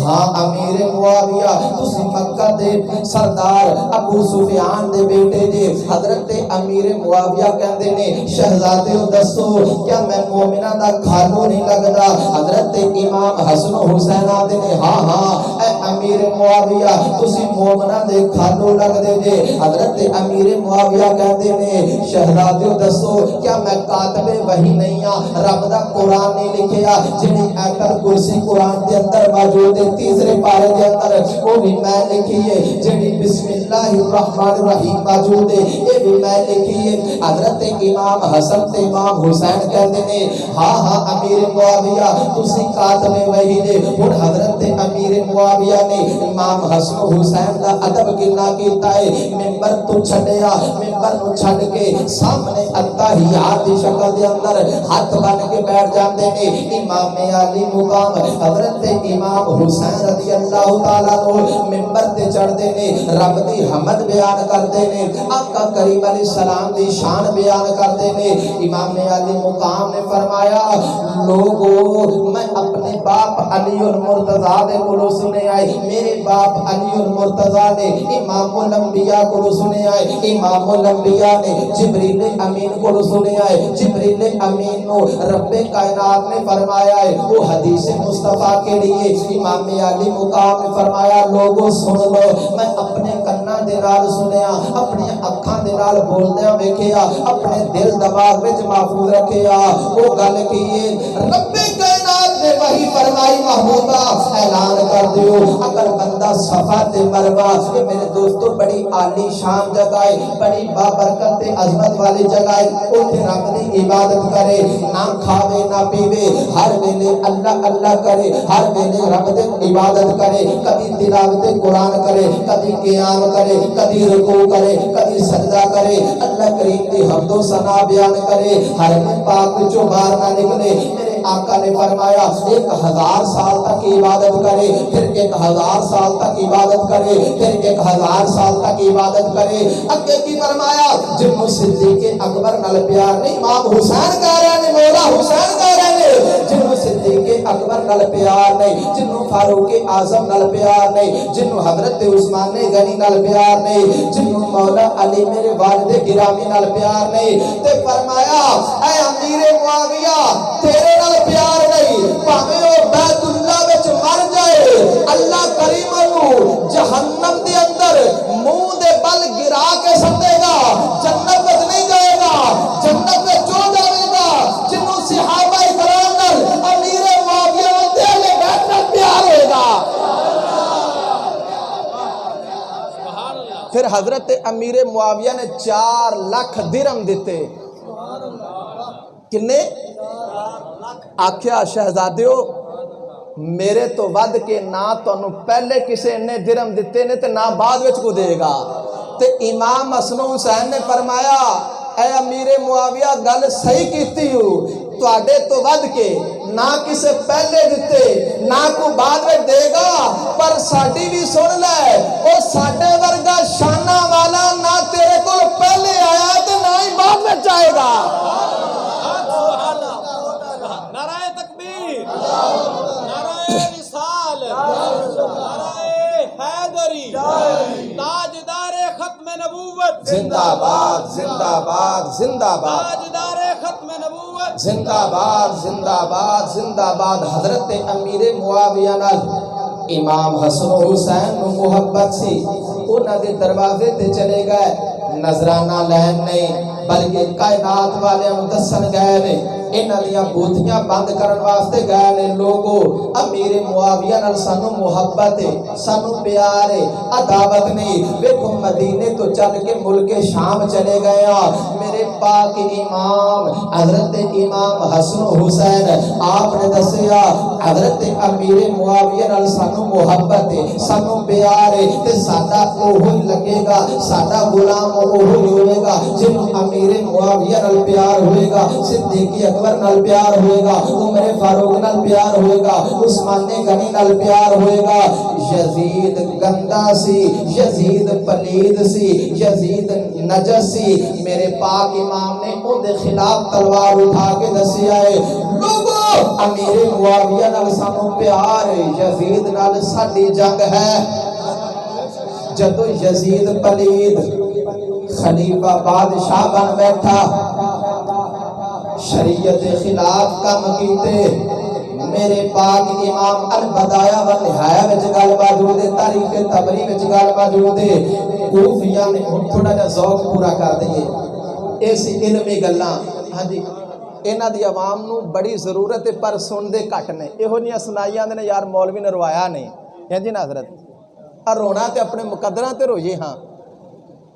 ہاں امیر معاویہ تسی مکہ دے سردار ابو سفیان دے بیٹے جے. حضرت امیر معاویہ کہندے نے شہزادیوں دسو کیا میں مومنہ دا کھالو نہیں لگدا؟ حضرت امام حسن و حسین آدھے نے ہاں اے امیر معاویہ تسی مومنہ دے کھالو لگ دے جے. حضرت امیر معاویہ کہندے نے شہزادیوں دسو کیا میں کاتب وحی نہیں ہاں؟ رب دا قرآن نہیں لکھیا جنہی ایتل کرسی قرآن دے اندر موجود ہے تیسرے پارے دے اندر وہ بھی میں لکھی ہے. جنہی بسم اللہ الرحمن الرحیم موجود ہے یہ بھی میں لکھی ہے. حضرت امام حسن تے امام حسین کہتے ہیں ہاں امیر معاویہ تسی کاتب وحی دے. اور حضرت امیر معاویہ نے امام حسن و حسین دا ادب کنا کیتا ہے. ممبر تو چھڑیا، ممبر نو چھڑ کے سامنے التحیات دی شکل دے اندر ہاتھ بن کے بیٹھ جاندے نے. امام علی مقام حضرت امام حسین رضی اللہ تعالیٰ عنہ ممبر تے چڑھ دے نے رب دی حمد بیان کر دے نے، آقا کریم علیہ السلام دی شان بیان کر دے نے. امام علی مقام نے فرمایا لوگو میں اپنے باپ علی المرتضیٰ دے کولو سنے آئے، میرے باپ علی المرتضیٰ نے امام الانبیاء کولو سنے آئے، امام الانبیاء نے جبریل امین کولو سنے آئے. جبریل امین نو رب کائنات نے فرمایا ہے وہ حدیث مصطفیٰ کے لیے. امام علی مقام نے فرمایا لوگوں سن لو میں اپنے کنا دے نال سنیا، اپنی اکھاں دے نال بولدیاں ویکھیا، اپنے دل دماغ وچ محفوظ رکھیا. وہ گل کی رب کائنات نے وہی فرمائی محبوبہ اعلان کر دیو اگر بندہ صفا تے مروہ یہ میرے دوستو بڑی عالی شان جگہ ہے، بڑی بابرکت تے عظمت والی جگہ ہے. اوتھے رب دی عبادت کرے، نہ کھاوے نہ پیوے، ہر ویلے اللہ اللہ کرے، ہر ویلے رب دے عبادت کرے. کبھی تلاوت قرآن کرے، کبھی قیام کرے، کبھی رکوع کرے، کبھی سجدہ کرے، اللہ کریم دی حمد و ثنا بیان کرے، حرم پاک وچوں باہر نہ نکلے. میرے آقا نے فرمایا 1000 سال تک عبادت کرے، پھر 1000 سال تک عبادت کرے، پھر 1000 سال تک عبادت کرے. اگے کی فرمایا جن صدیق اکبر نال پیار نہیں امام حسین کہہ رہے نے، مولا حسین کہہ رہے نے جن صدیق اکبر نال پیار نہیں، جنوں فاروق اعظم نال پیار نہیں، جنوں حضرت عثمان غنی نال پیار نہیں، جنوں مولا علی میرے والد گرامی نال پیار نہیں، تے فرمایا اے امیر معاویہ تیرے نال پیار نہیں، بھاویں او بیت اللہ وچ مر جائے اللہ کریم نو جہنم دے اندر منہ دے بل گرا کے سٹے گا، جنت وچ نہیں جائے گا، جنت وچ جو جائے گا جنوں صحابہ کرام نال امیر معاویہ نال دل دے بیٹھ نال پیار ہوئے گا۔ پھر حضرت امیر معاویہ نے 4 لاکھ درہم دیتے، کنے آکھیا شہزادیو میرے تو ود کے نہ تانوں پہلے کسے نے درہم دیتے نے تے نہ بعد وچ کو دے گا۔ تے امام حسن حسین نے فرمایا اے امیر معاویہ گل صحیح کیتی ہو، تواڈے تو ود کے نہ کسے پہلے دیتے نہ کو بعد وچ دے گا، پر ساڈی بھی سن لے او ساڈے ورگا شانہ والا نہ تیرے کول پہلے آیا تے نہ ہی بعد وچ آئے گا۔ نعرہ تکبیر، نعرہ رسال، نعرہ حیدری، تاجدار ختم نبوت، زندہ باد زندہ باد زندہ باد، تاجدار ختم نبوت، زندہ باد زندہ باد زندہ باد۔ حضرت امیر معاویہ نال امام حسن حسین نو محبت سی، انہاں دے دروازے تے چلے گئے، نظرانہ لین نہیں بلکہ کائنات والے دسن گئے نے، انہاں دیاں بوتیاں بند کرن واسطے گئے نے، لوگو امیر معاویہ نال سانو محبت ہے، سانو پیار ہے، عداوت نہیں۔ ویکھو مدینے تو چل کے ملک شام چلے گیا، میرے پاک امام حضرت امام حسن حسین آپ نے دسیا حضرت امیر معاویہ نال سانو محبت ہے، سانو پیار ہے، تے ساڈا اوہی لگے گا، ساڈا غلام اوہی ہوئے گا جنوں امیر معاویہ نال پیار ہوئے گا، صدیق اکبر نال پیار ہوئے گا، عمر فاروق نال پیار ہوئے گا، عثمان غنی نال پیار ہوئے گا۔ یزید گندا سی، یزید پلید سی، یزید نجس سی، میرے پاک امام نے ان دے خلاف تلوار اٹھا کے دسیا ہے لوگو امیر معاویہ نال سانو پیار ہے، یزید نال ساڈی جنگ ہے۔ جدو یزید پلید خلیفہ بادشاہ بن بیٹھا، شریعت خلاف کام کیتے، میرے پاک امام البدایہ و نہایہ وچ گل موجود ہے، تاریخ طبری وچ گل موجود ہے۔ کوفیاں نے تھوڑا جا ذوق پورا کر دئیے، ایسی علمی گلاں ہاں جی انہاں دی عوام نو بڑی ضرورت ہے پر سن دے گھٹ نے، ایہو جیاں سنائیاں نے یار مولوی نے روایا نہیں، ہاں جی نا حضرت اور رونا تے اپنے مقدراں تے روئیے ہاں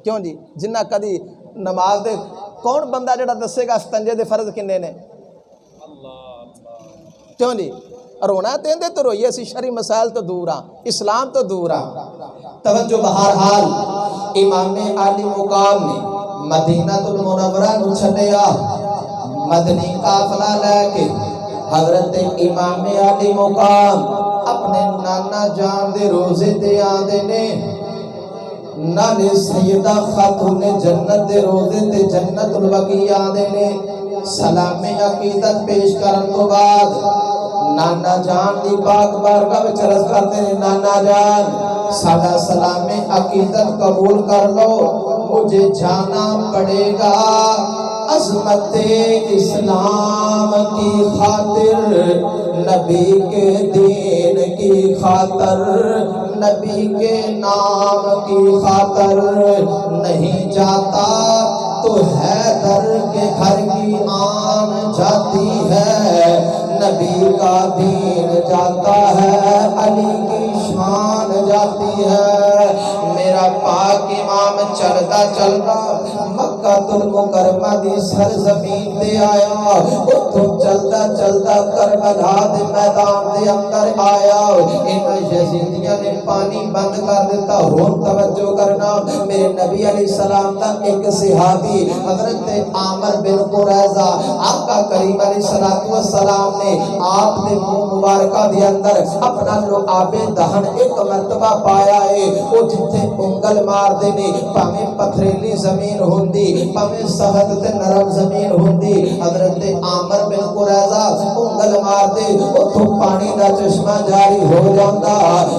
کیوں جی، جنہ کدی نماز دے کون بندہ جڑا دسے گا استنجے دے فرض کنے نے، کیوں جی رونا تے اندے تو روئیے، سی شرعی مسائل تو دور ہاں، اسلام تو دور ہاں۔ توجہ بہرحال امام عالی مقام نے مدینہ المنورہ نو چھڈیا، مدنی قافلہ لے کے حضرت امام عالی مقام اپنے نانا جان دے روزے تے آندے نے، نانے سیدہ خاتون جنت دے روزے تے جنت البقیع آندے نے، سلام عقیدت پیش کرن تو بعد نانا جان دی پاک بارگاہ وچ عرض کرتے ہیں نانا جان سادہ سلام عقیدت قبول کر لو، مجھے جانا پڑے گا عظمت اسلام کی خاطر، نبی کے دین کی خاطر، نبی کے نام کی خاطر، نہیں جاتا تو حیدر کے گھر کی آن جاتی ہے، نبی کا دین جاتا ہے، علی کی شان جاتی ہے۔ میرا پاک امام چلتا چلتا مکہ المکرمہ دی سرزمین تے آیا، اتھوں چلتا چلتا کربلا دے میدان دے اندر آیا، ان یزیدیاں نے پانی بند کر دیتا۔ ہون توجہ کرنا، میرے نبی علیہ السلام کا ایک صحابی حضرت عامر بن قریظہ آقا کریم علیہ السلام نے آپ نے منہ مبارکہ دے اندر اپنا لعاب دہن ایک مرتبہ پایا ہے، وہ جتھے انگل مار دینے پاویں پتھریلی زمین ہوندی پاویں سخت تے نرم زمین ہوندی حضرت عامر بن قریظہ انگل مار دے اوتھوں پانی دا چشمہ جاری ہو جاندا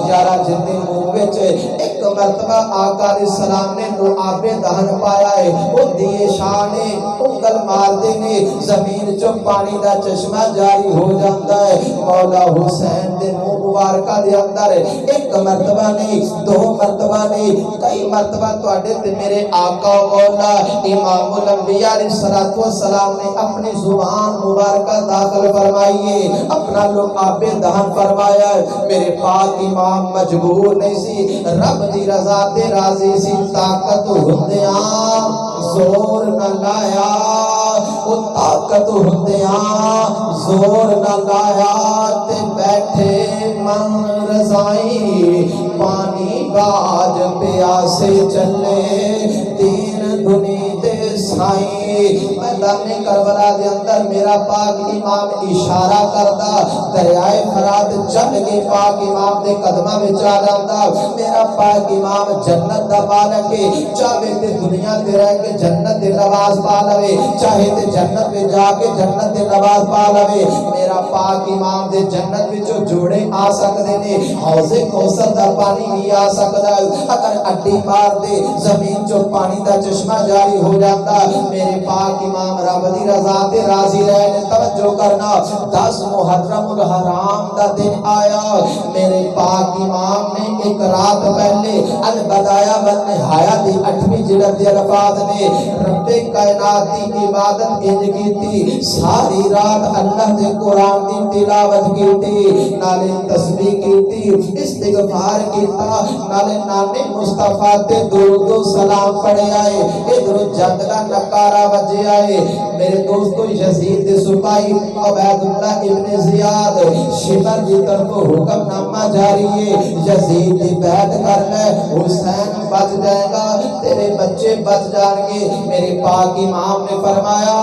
یارا جتنے منہ وچ ایک مرتبہ آقا علیہ السلام نے لعاب دہن پایا ہے او دیے شاہ نے انگل مار دے نے زمین چوں پانی دا چشمہ جاری ہو جاندا ہے مولا حسین دے منہ مبارکہ دے اندر ایک مرتبہ نہیں دو مرتبہ نہیں کئی مرتبہ تواڈے تے میرے آقا مولا امام الانبیاء علیہ السلام نے اپنی زبان مبارکہ داخل فرمائیے اپنا لعاب دہن فرمایا میرے پاک امام مجبور نہیں سی رب دی رضا تے راضی سی طاقت ہوندیاں زور نہ لایا وہ طاقت ہوندیاں زور نہ لایا تے بیٹھے من رضائی پانی باج پیاسے چلے تین دنی دے سائی میدان کربلا دے اندر میرا پاک امام اشارہ کردا دریائے فرات چل کے پاک امام دے قدمہ میں چا جاندا میرا پاک امام جنت دا پا لگے چاہے تے دنیا تے رہ کے جنت دے نواز پا لوے چاہے تے جنت میں جا کے جنت دے نواز پا لوے میرا پاک امام دے جنت وچوں جوڑے آ سکدے نے حوض کوثر دا پانی بھی آ سکدا اگر اڈی مار دے زمین چوں پانی دا چشمہ جاری ہو جاتا میرے پاک امام رب دی رضا تے راضی رہنے توجہ کرنا 10 محرم الحرام دا دن آیا میرے پاک امام نے ایک رات پہلے البدایہ والنہایہ دی 8ویں جلد دے الفاظ نے رب کائنات دی عبادت انج کیتی ساری رات اللہ دے قرآن دی تلاوت کیتی نالے تسبیح کیتی استغفار کیتا نالے نانے مصطفیٰ تے درود و سلام پڑھے آئے ادھر جنگ دا نکارہ بجے آئے میرے دوستو یزید دے سپاہی عبید اللہ ابن زیاد شمر دی طرف حکم نامہ جاری ہے یزید دی بیعت کر لے حسین بچ جائے گا تیرے بچے بچ جائیں گے میرے پاک امام نے فرمایا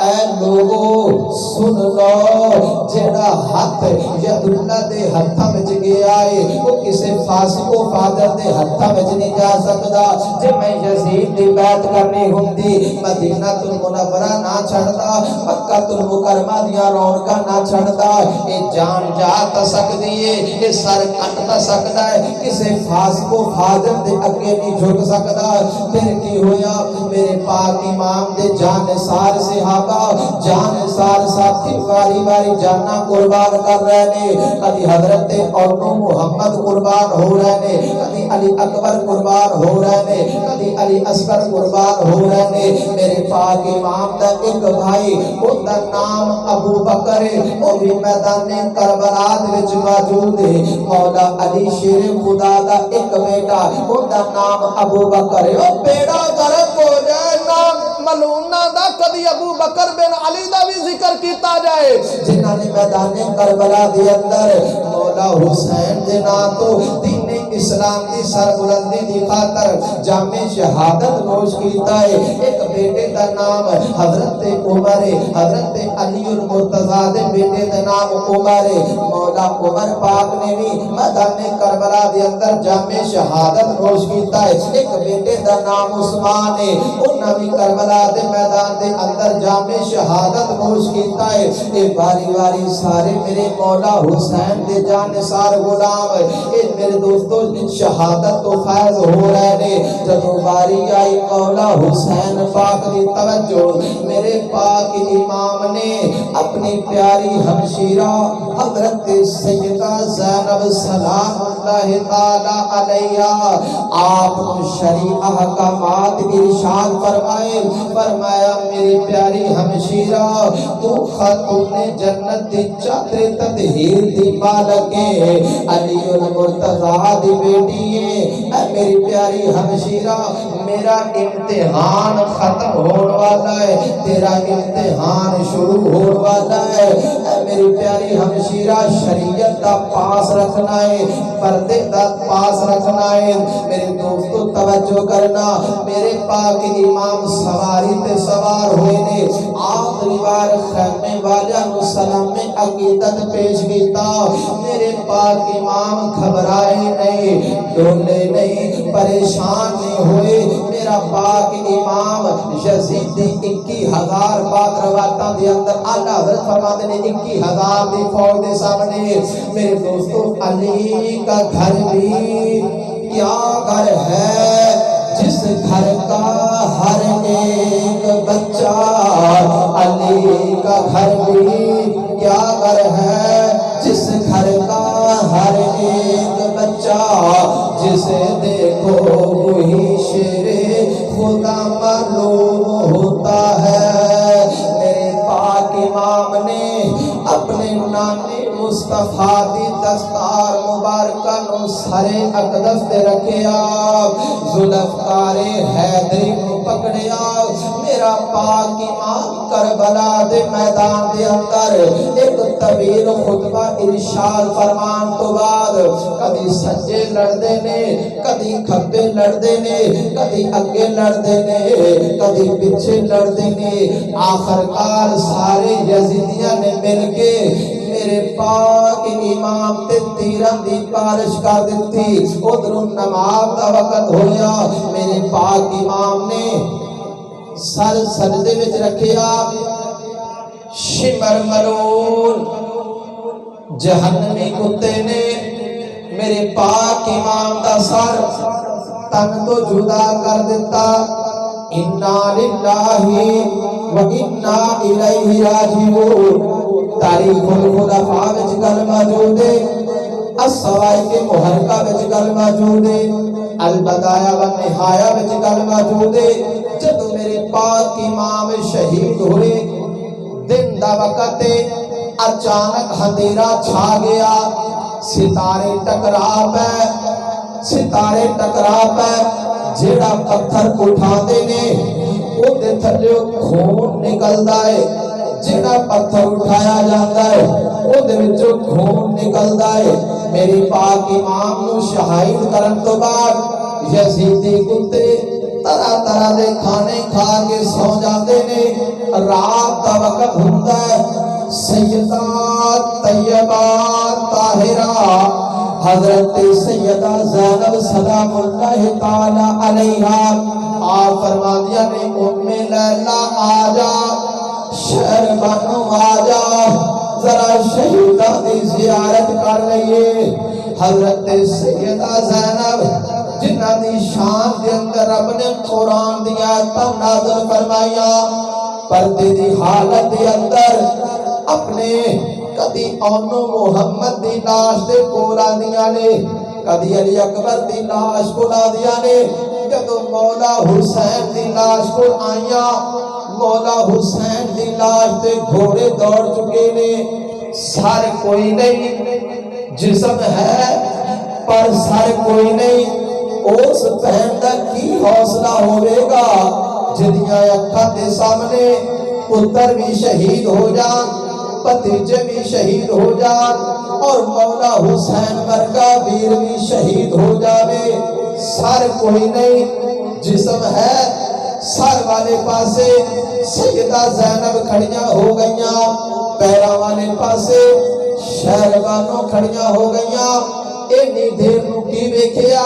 اے لوگو سن لو جیڑا ہاتھ ید اللہ دے ہتھا وچ گیا ہے وہ کسے فاسق و فاجر دے ہتھا وچ نہیں جا سکدا جے میں یزید دی بیعت کرنی ہوندی مدینہ المنورہ نہ چھڑدا مکہ المکرمہ دیاں رونقاں نہ چھڑدا اے جان جا تا سکدی ہے اے سر کٹ تا سکدا ہے کسے فاسق و فاجر دے اگے نہیں جھک سکدا پھر کی ہویا میرے پاک امام دے جان سار صحابہ جان سار ساتھی واری واری جانا قربان کر رہے نے کبھی حضرت اونو محمد قربان ہو رہے نے کبھی علی اکبر قربان ہو رہے نے کبھی علی اصغر قربان ہو رہے نے میرے پاک امام دا ایک بھائی ان دا نام ابو بکر ہے وہ بھی میدان کربلا وچ موجود ہے مولا علی شیر خدا دا ایک بیٹا ان دا نام ابو بکر ہے وہ بیڑا غرق ہو جائے نام ملونا دا کبھی ابو بکر بن علی دا بھی ذکر کیتا جائے جنہاں نے میدان کربلا دے اندر مولا حسین دے نام تو دین اسلام دی سربلندی دی خاطر جامع شہادت نوش کیتا ہے ایک بیٹے دا نام حضرت عمر ہے حضرت علی المرتضیٰ دے بیٹے دا نام عمر ہے مولا عمر پاک نے بھی میدان کربلا دے اندر جامع شہادت نوش کیتا ہے ایک بیٹے دا نام عثمان ہے انہاں بھی کربلا دے میدان دے اندر جامع شہادت نوش کیتا ہے اے باری باری سارے میرے مولا حسین دے جانثار غلام اے میرے دوستو شہادت تو فائز ہو رہے نے جب باری آئی مولا حسین پاک دی توجہ میرے پاک امام نے اپنی پیاری ہمشیرہ حضرت سیدہ زینب سلام اللہ تعالی علیہ آپ شریع احکامات ارشاد فرمایا میری پیاری ہمشیرہ تو خاتون جنت دی چادر تطہیر دی مالکے علی المرتضیٰ دی بیٹی ہے اے میری پیاری ہمشیرہ میرا امتحان ختم ہونے والا ہے تیرا امتحان شروع ہونے والا ہے اے میری پیاری ہمشیرہ شریعت دا پاس رکھنا ہے پردے دا پاس رکھنا ہے میرے دوستو توجہ کرنا میرے پاک امام سواری تے سوار ہوئے نے آخری بار خیمے والیاں نو سلام میں عقیدت پیش کیتا میرے پاک امام گھبرائے نہیں ڈولے نہیں پریشان نہیں ہوئے میرا پاک امام یزید دی 21,000 پاک روایتاں دے اندر اعلیٰ حضرت فرماتے نے 21,000 دی فوج دے سامنے میرے دوستو علی کا گھر بھی کیا گھر ہے جس گھر کا ہر ایک بچہ، علی کا گھر بھی کیا گھر ہے جس گھر کا ہر ایک بچہ، جسے دیکھو وہی شیر خدا معلوم ہوتا ہے۔ میرے پاک امام نے اپنے نانے مصطفیٰ دی دستار مبارکہ نو سرے اقدس تے رکھیا، ذوالفقار حیدری کو پکڑیا۔ میرا پاک امام کربلا دے میدان دے اندر ایک طویل خطبہ ارشاد فرمان تو بعد کدی سجے لڑدے نے، کدی کھبے لڑدے نے، کدی اگے لڑدے نے، کدی پیچھے لڑدے نے، آخر کار سارے یزیدیاں نے مل کے میرے پاک امام تے تیراں دی بارش کر دیتی۔ ادھر نماز دا وقت ہویا، میرے پاک امام نے سر سجدے وچ رکھیا، شمر ملون جہنمی کتے نے میرے پاک امام دا سر تن تو جدا کر دیتا۔ انا للہ و انا الیہ راجعون تاریخ الخلفاء وچ گل موجود ہے، الصوائق محرقہ وچ گل موجود ہے، البدایہ و نہایہ وچ گل موجود ہے۔ جب میرے پاک امام شہید ہوئے دن دا وقت اچانک اندھیرا چھا گیا، ستارے ٹکرا پے، ستارے ٹکرا پے، جیڑا پتھر اٹھا دے نے او دے تھلے خون نکلدا ہے، جیڑا پتھر اٹھایا جاتا ہے او دے وچوں خون نکلدا ہے۔ میری پاک امام نو شہید کرن تو بعد یزیدی کتے طرح طرح دے کھانے کھا کے سو جاتے نے، رات دا وقت ہوندا ہے، سیدہ طیبہ طاہرہ حضرت سیدہ زینب سلام اللہ تعالی علیہا آپ فرما دیا نے ام لیلہ آجا، شہر بانو آجا، ذرا شہیدہ دی زیارت کر لئیے۔ حضرت سیدہ زینب جنہ دی شان دے اندر رب نے قرآن دیا آیتاں نازل فرمایا، پردے دی حالت دے اندر اپنے کدی اونو محمد دی لاش دے کولا دیا نے، کدی علی اکبر دی لاش کولا دیا نے، جدو مولا حسین دی لاش کو آئیاں، مولا حسین دی لاش دے گھوڑے دوڑ چکے نے، سر کوئی نہیں، جسم ہے پر سر کوئی نہیں۔ اس بہن دا کی حوصلہ ہوئے گا جدیاں اکھاں دے سامنے پتر بھی شہید ہو جان، بھتیجے بھی شہید ہو جان، اور مولا حسین ورگا ویر بھی شہید ہو جاوے، سر کوئی نہیں، جسم ہے۔ سر والے پاسے سیدہ زینب کھڑیاں ہو گئیاں، پیرا والے پاسے شہربانوں کھڑیاں ہو گئیاں۔ اینی دیر نو کی ویکھیا،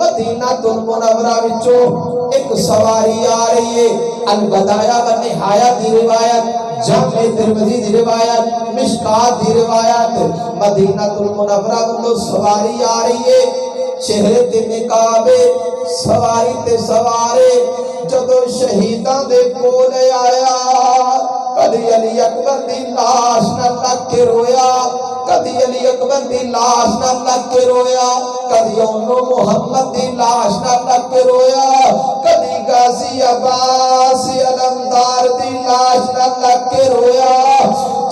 مدینہ المنورہ وچوں ایک سواری آ رہی ہے، البدایہ و نہایہ دی روایت، جامع ترمذی دی روایت، مشکات دی روایت، مدینہ المنورہ وچوں سواری آ رہی ہے، چہرے تے نقاب سواری تے سوارے، جدو شہیداں دے کولے آیا، کدی علی اکبر دی لاش نہ لگ کے رویا، کدی علی اکبر دی لاش نہ لگ کے رویا، کدی اونو محمد دی لاش نہ لگ کے رویا، کدی غازی عباس علمدار دی لاش نہ لگ کے رویا۔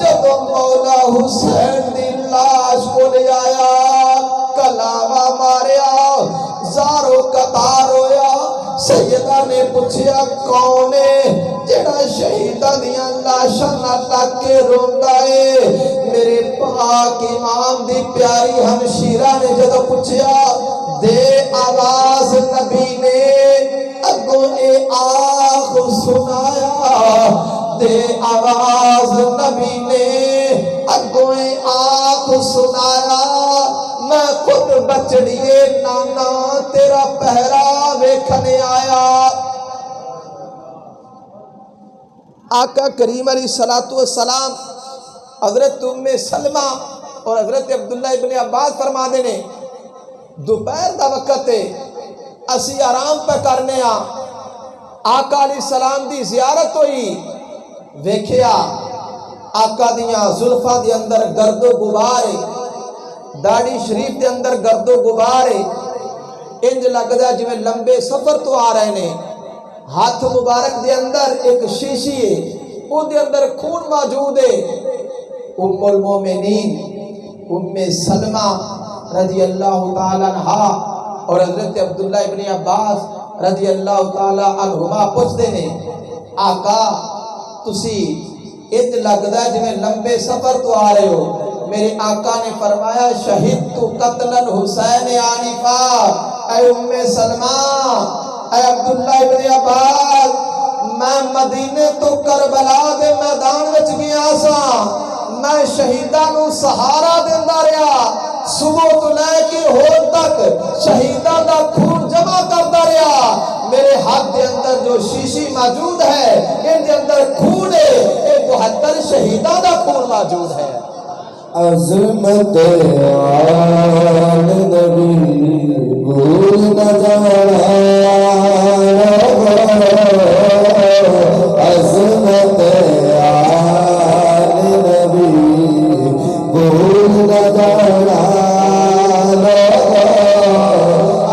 جب مولا حسین دی لاش کو لے آیا، کلاوہ ماریا، زارو قطار ہویا، سیدہ نے پوچھیا کونے جڑا شہیدہ دیاں لاشاں نہ لگ کے روندا ہے؟ میرے پاک امام دی پیاری ہمشیرہ نے جدو پوچھیا، دے آواز نبی نے اگوں اے آخ سنایا، دے آواز نبی نے اگوں اے آخ سنایا، میں خود بچڑیے نانا تیرا پہرا ویکھنے آیا۔ آقا کریم علیہ الصلوۃ والسلام حضرت ام سلمہ اور حضرت عبداللہ ابن عباس فرما دینے دوپہر دا وقت ہے اسی آرام پہ کرنے آقا علیہ السلام دی زیارت ہوئی ویکھیا آقا دیاں زلفاں دے اندر گرد و غبار ہے داڑھی شریف دے اندر گرد و غبار ہے انج لگدا جویں لمبے سفر تو آ رہے نے ہاتھ مبارک دے اندر ایک شیشی ہے او دے اندر خون موجود ہے ام المومنین ام سلمہ رضی اللہ تعالی عنہا اور حضرت عبداللہ ابن عباس رضی اللہ تعالی عنہما پوچھتے ہیں آقا تسی انج لگدا جویں لمبے سفر تو آ رہے ہو میرے آقا نے فرمایا شہید تو قتل الحسین آنفا اے ام سلمہ اے عبداللہ ابن عباس میں مدینے تو کربلا دے میدان وچ گیا سا میں شہیداں نو سہارا دیندا رہیا صبح تو لے کے ہور تک شہیداں دا خون جمع کردا رہیا میرے ہاتھ دے اندر جو شیشی موجود ہے ان دے اندر خون ہے اے 72 شہیداں دا خون موجود ہے عظمت آل نبی بھول نہ جانا عظمت آل نبی بھول نہ جانا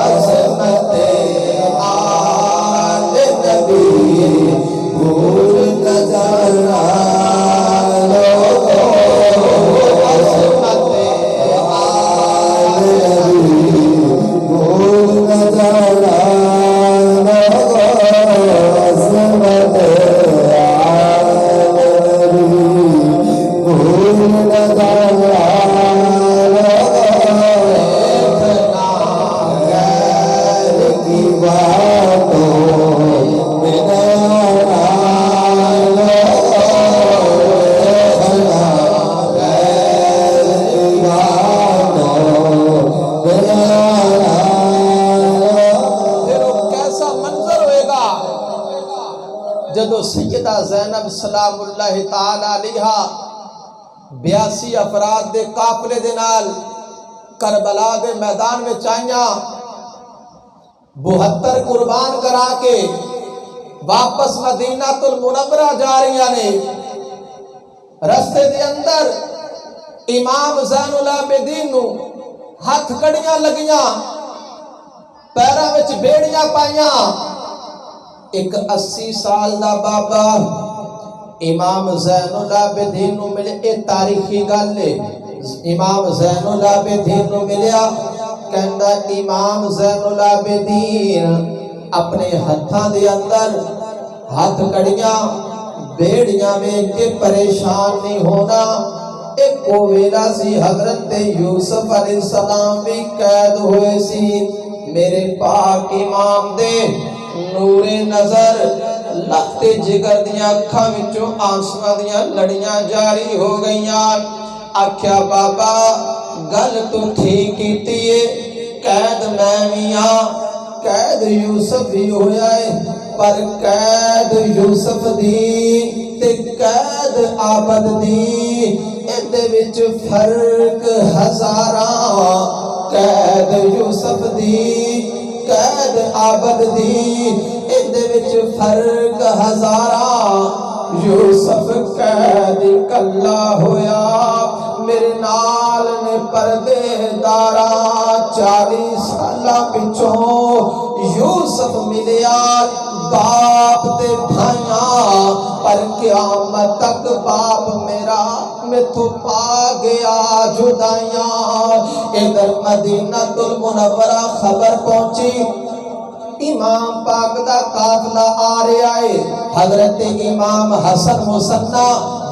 عظمت آل نبی بھول نہ جانا جدو سیدہ زینب سلام اللہ تعالی علیہا 82 افراد دے قافلے دے نال کربلا دے میدان میں چاہیاں 72 قربان کرا کے واپس مدینہ المنورہ جا رہی نے رستے دے اندر امام زین العابدین نو ہاتھ کڑیاں لگیاں پیراں وچ بیڑیاں پائیاں ایک 80 سال دا بابا امام زین العابدین نو ملے اے تاریخی گل ہے امام زین العابدین نو ملیا کہندا امام زین العابدین اپنے ہتھاں دے اندر ہاتھ کڑیاں بیڑیاں ویکھ کے پریشان نہیں ہونا ایک کو ویلا سی حضرت یوسف علیہ السلام بھی قید ہوئے سی میرے پاک امام دے نور نظر لگتے جگر دیاں اکھاں وچوں آنسواں دیاں لڑیاں جاری ہو گئیاں آکھیا بابا گل تو ٹھیک کیتی ہے قید میں میاں قید یوسف بھی ہویا ہے پر قید یوسف دی تے قید عابد دی اندے وچ فرق ہزاراں قید یوسف دی قید عابد دی اندے وچ فرق ہزاراں یوسف قید کلا ہویا میرے نال نے پردے دارا 40 سالاں پچھوں یوسف ملیا باپ تے بھائیاں پر قیامت تک باپ میرا میتھوں پا گیا جدائیاں ادھر مدینہ المنورہ خبر پہنچی امام پاک دا قافلہ آ رہا ہے حضرت امام حسن مسنہ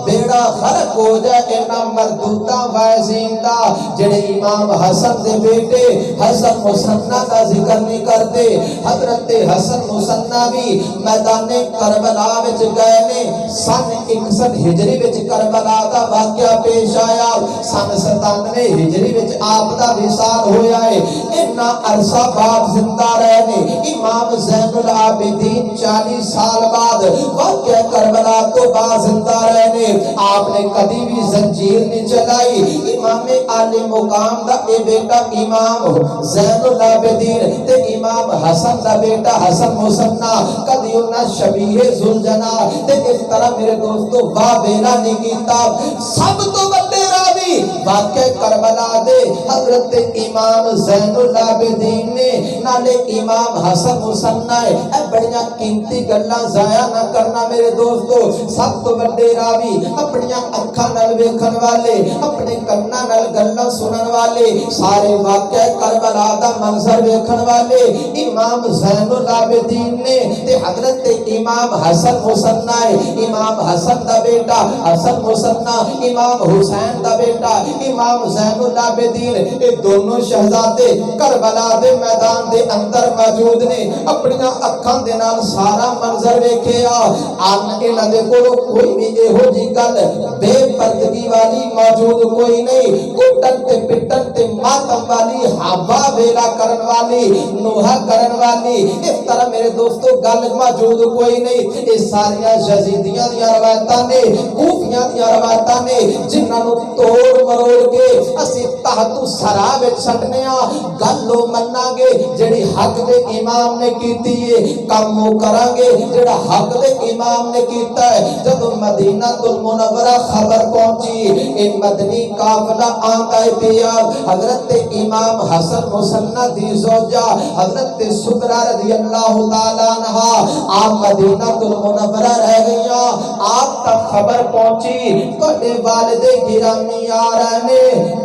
بیڑا خرق ہو جائے اینا مردودہ وائزین دا جڑے امام حسن دے بیٹے حسن مسنہ دا ذکر نہیں کرتے حضرت حسن مسنہ بھی میدان کربلا وچ گئے نے سن 61 ہجری وچ کربلا دا واقعہ پیش آیا سن 97 ہجری وچ آپ دا وصال ہویا ہے اتنا عرصہ بعد زندہ رہنے امام زین العابدین 40 سال بعد واقعہ کربلا تو بعد زندہ رہنے آپ نے کبھی بھی زنجیر نہیں چلائی امام عالی مقام دا اے بیٹا امام زین العابدین تے امام حسن دا بیٹا حسن مصنع کدی انہاں شبیہ ذوالجنا تے اس طرح میرے دوستو واویلا نہیں کیتا سب تو بڑے راوی واقعہ کربلا دے حضرت امام زین العابدین نے نالے امام حسن مصنع اے بڑیاں قیمتی گلاں ضائع نہ کرنا میرے دوستو سب تو بڑے راوی اپنیاں اکھاں نال ویکھن والے اپنے کناں نال گلاں سنن والے سارے واقعہ کربلا دا منظر ویکھن والے امام زین العابدین نے تے حضرت امام حسن مصنع امام حسن دا بیٹا حسن مصنع امام حسین دا بیٹا امام زین العابدین اے دونوں شہزادے کربلا دے میدان دے اندر موجود نے اپنیاں اکھاں دے نال سارا منظر ویکھیا ان انہاں دے کولوں کوئی بھی ایہو جی گل بے پردگی والی موجود کوئی نہیں کٹن تے پٹن تے ماتم والی ہوا ویلا کرن والی نوحہ کرن والی اس طرح میرے دوستو گل موجود کوئی نہیں یہ ساریاں یزیدیاں دیاں روایتاں نے کوفیاں دیاں روایتاں نے جنہاں نو توڑ مروڑ کے اسی تحت سرا وچ سٹنے ہاں گل لو مننا گے جڑی حق دے امام نے کیتی ہے کم وہ کران گے جڑا حق دے امام نے کیتا ہے جب مدینہ المنورہ خبر پہنچی اے مدنی قافلہ آندا ہے پیا حضرت امام حسن مصنع دی زوجہ حضرت سغرا رضی اللہ تعالی عنہا آپ مدینہ المنورہ رہ گئیاں آپ تک خبر پہنچی تواڈے والد گرامی آ رہے نے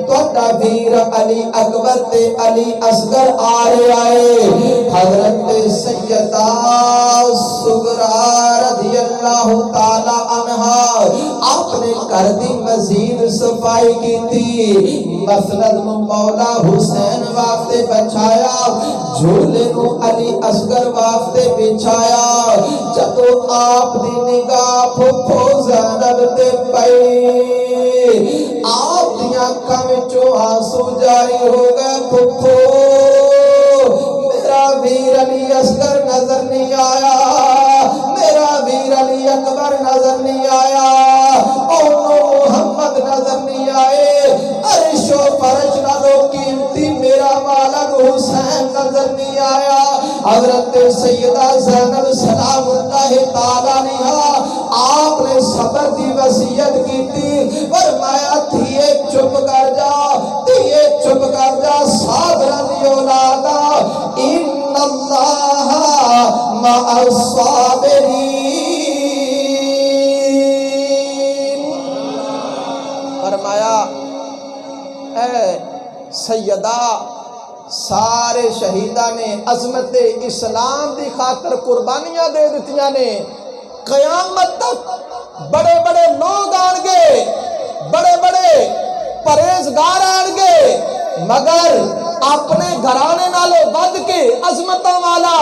تواڈا ویر علی اکبر تے علی اصغر آ رہے آئے حضرت سیدہ سغرا رضی اللہ تعالی عنہا آپ نے کر دی مزید صفائی کی تھی مسند نو مولا حسین واسطے بچایا جھولے نو علی اصغر واسطے بچھایا جدو آپ دی نگاہ پھپھو زینب تے پئی آپ دیاں اکھاں وچوں آنسو جاری ہو گئے پھپھو میرا ویر علی اصغر نظر نہیں آیا میرا ویر علی اکبر نظر نہیں آیا اونو محمد نظر نہیں آئے عرش و فرش نالو قیمتی میرا والد حسین نظر نہیں آیا حضرت سیدہ زینب سلام اللہ تعالی علیہا آپ نے صبر دی وصیت کی تھی فرمایا تھیے چپ کر جا تھیے چپ کر جا صابرہ دی اولادا ان اللہ مع الصابرین فرمایا اے سیدہ سارے شہیدہ نے عظمت اسلام دی خاطر قربانیاں دے دیتیاں نے قیامت تک بڑے بڑے لوگ آن گے بڑے بڑے پرہیزگار آن گے مگر اپنے گھرانے نالوں ود کے عظمتاں والا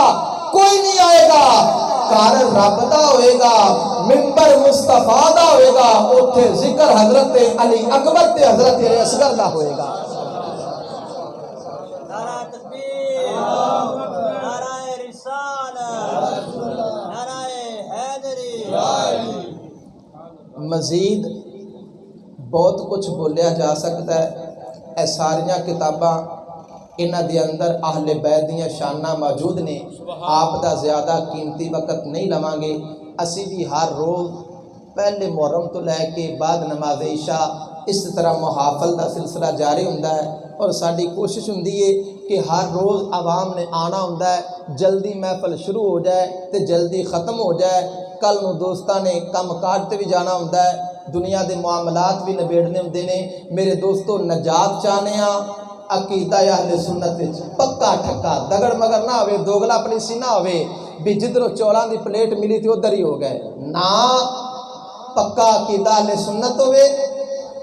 کوئی نہیں آئے گا کار رب دا ہوئے گا منبر مصطفیٰ دا ہوئے گا اٹھے ذکر حضرت علی اکبر تے حضرت علی اصغر دا ہوئے گا نعرہ تکبیر نعرہ رسالت نعرہ حیدری مزید بہت کچھ بولیا جا سکتا ہے اے ساریاں کتاباں انہاں دے اندر اہل بیت دیاں شاناں موجود نے آپ دا زیادہ قیمتی وقت نہیں لواں گے اسی بھی ہر روز پہلے محرم تو لے کے بعد نماز عشاء اس طرح محافل دا سلسلہ جاری ہوندا ہے اور ساری کوشش ہوندی ہے کہ ہر روز عوام نے آنا ہوندا ہے جلدی محفل شروع ہو جائے تے جلدی ختم ہو جائے کل نو دوستاں نے کم کاج تے بھی جانا ہوندا ہے دنیا دے معاملات بھی نبیڑنے ہوندے نے میرے دوستو نجات چاہنے ہاں عقیدہ اہل سنت وچ پکا ٹھکا دگڑ مگر نہ ہوئے دوگلا پلیسی نہ ہوئے بھی جدھروں چولاں دی پلیٹ ملی تھی ادھر ہی ہو گئے نا پکا عقیدہ اہل سنت ہوئے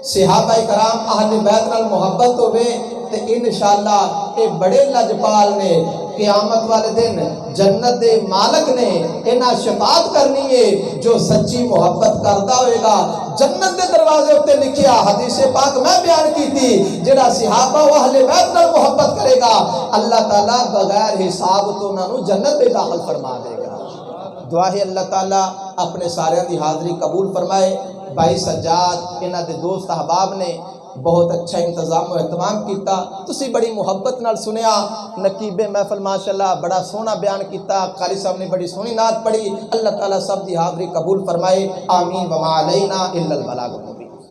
صحابہ کرام اہل بیت نال محبت ہوئے تے انشاءاللہ اے بڑے لجپال نے قیامت والے دن جنت دے مالک نے انہاں شفاعت کرنی ہے جو سچی محبت کردا ہوئے گا جنت دے دروازے اتے لکھیا حدیث پاک میں بیان کی تھی جڑا صحابہ و اہل بیت نال محبت کرے گا اللہ تعالیٰ بغیر حساب تو انہاں نو جنت میں داخل فرما دے گا۔ دعا ہے اللہ تعالیٰ اپنے سارے دی حاضری قبول فرمائے۔ بھائی سجاد انہاں دے دوست احباب نے بہت اچھا انتظام و اہتمام کیتا، تسی بڑی محبت نال سنیا، نقیب محفل ماشاءاللہ بڑا سونا بیان کیتا، قاری صاحب نے بڑی سونی نعت پڑھی۔ اللہ تعالیٰ سب دی حاضری قبول فرمائے، آمین وما علینا الا البلاغ۔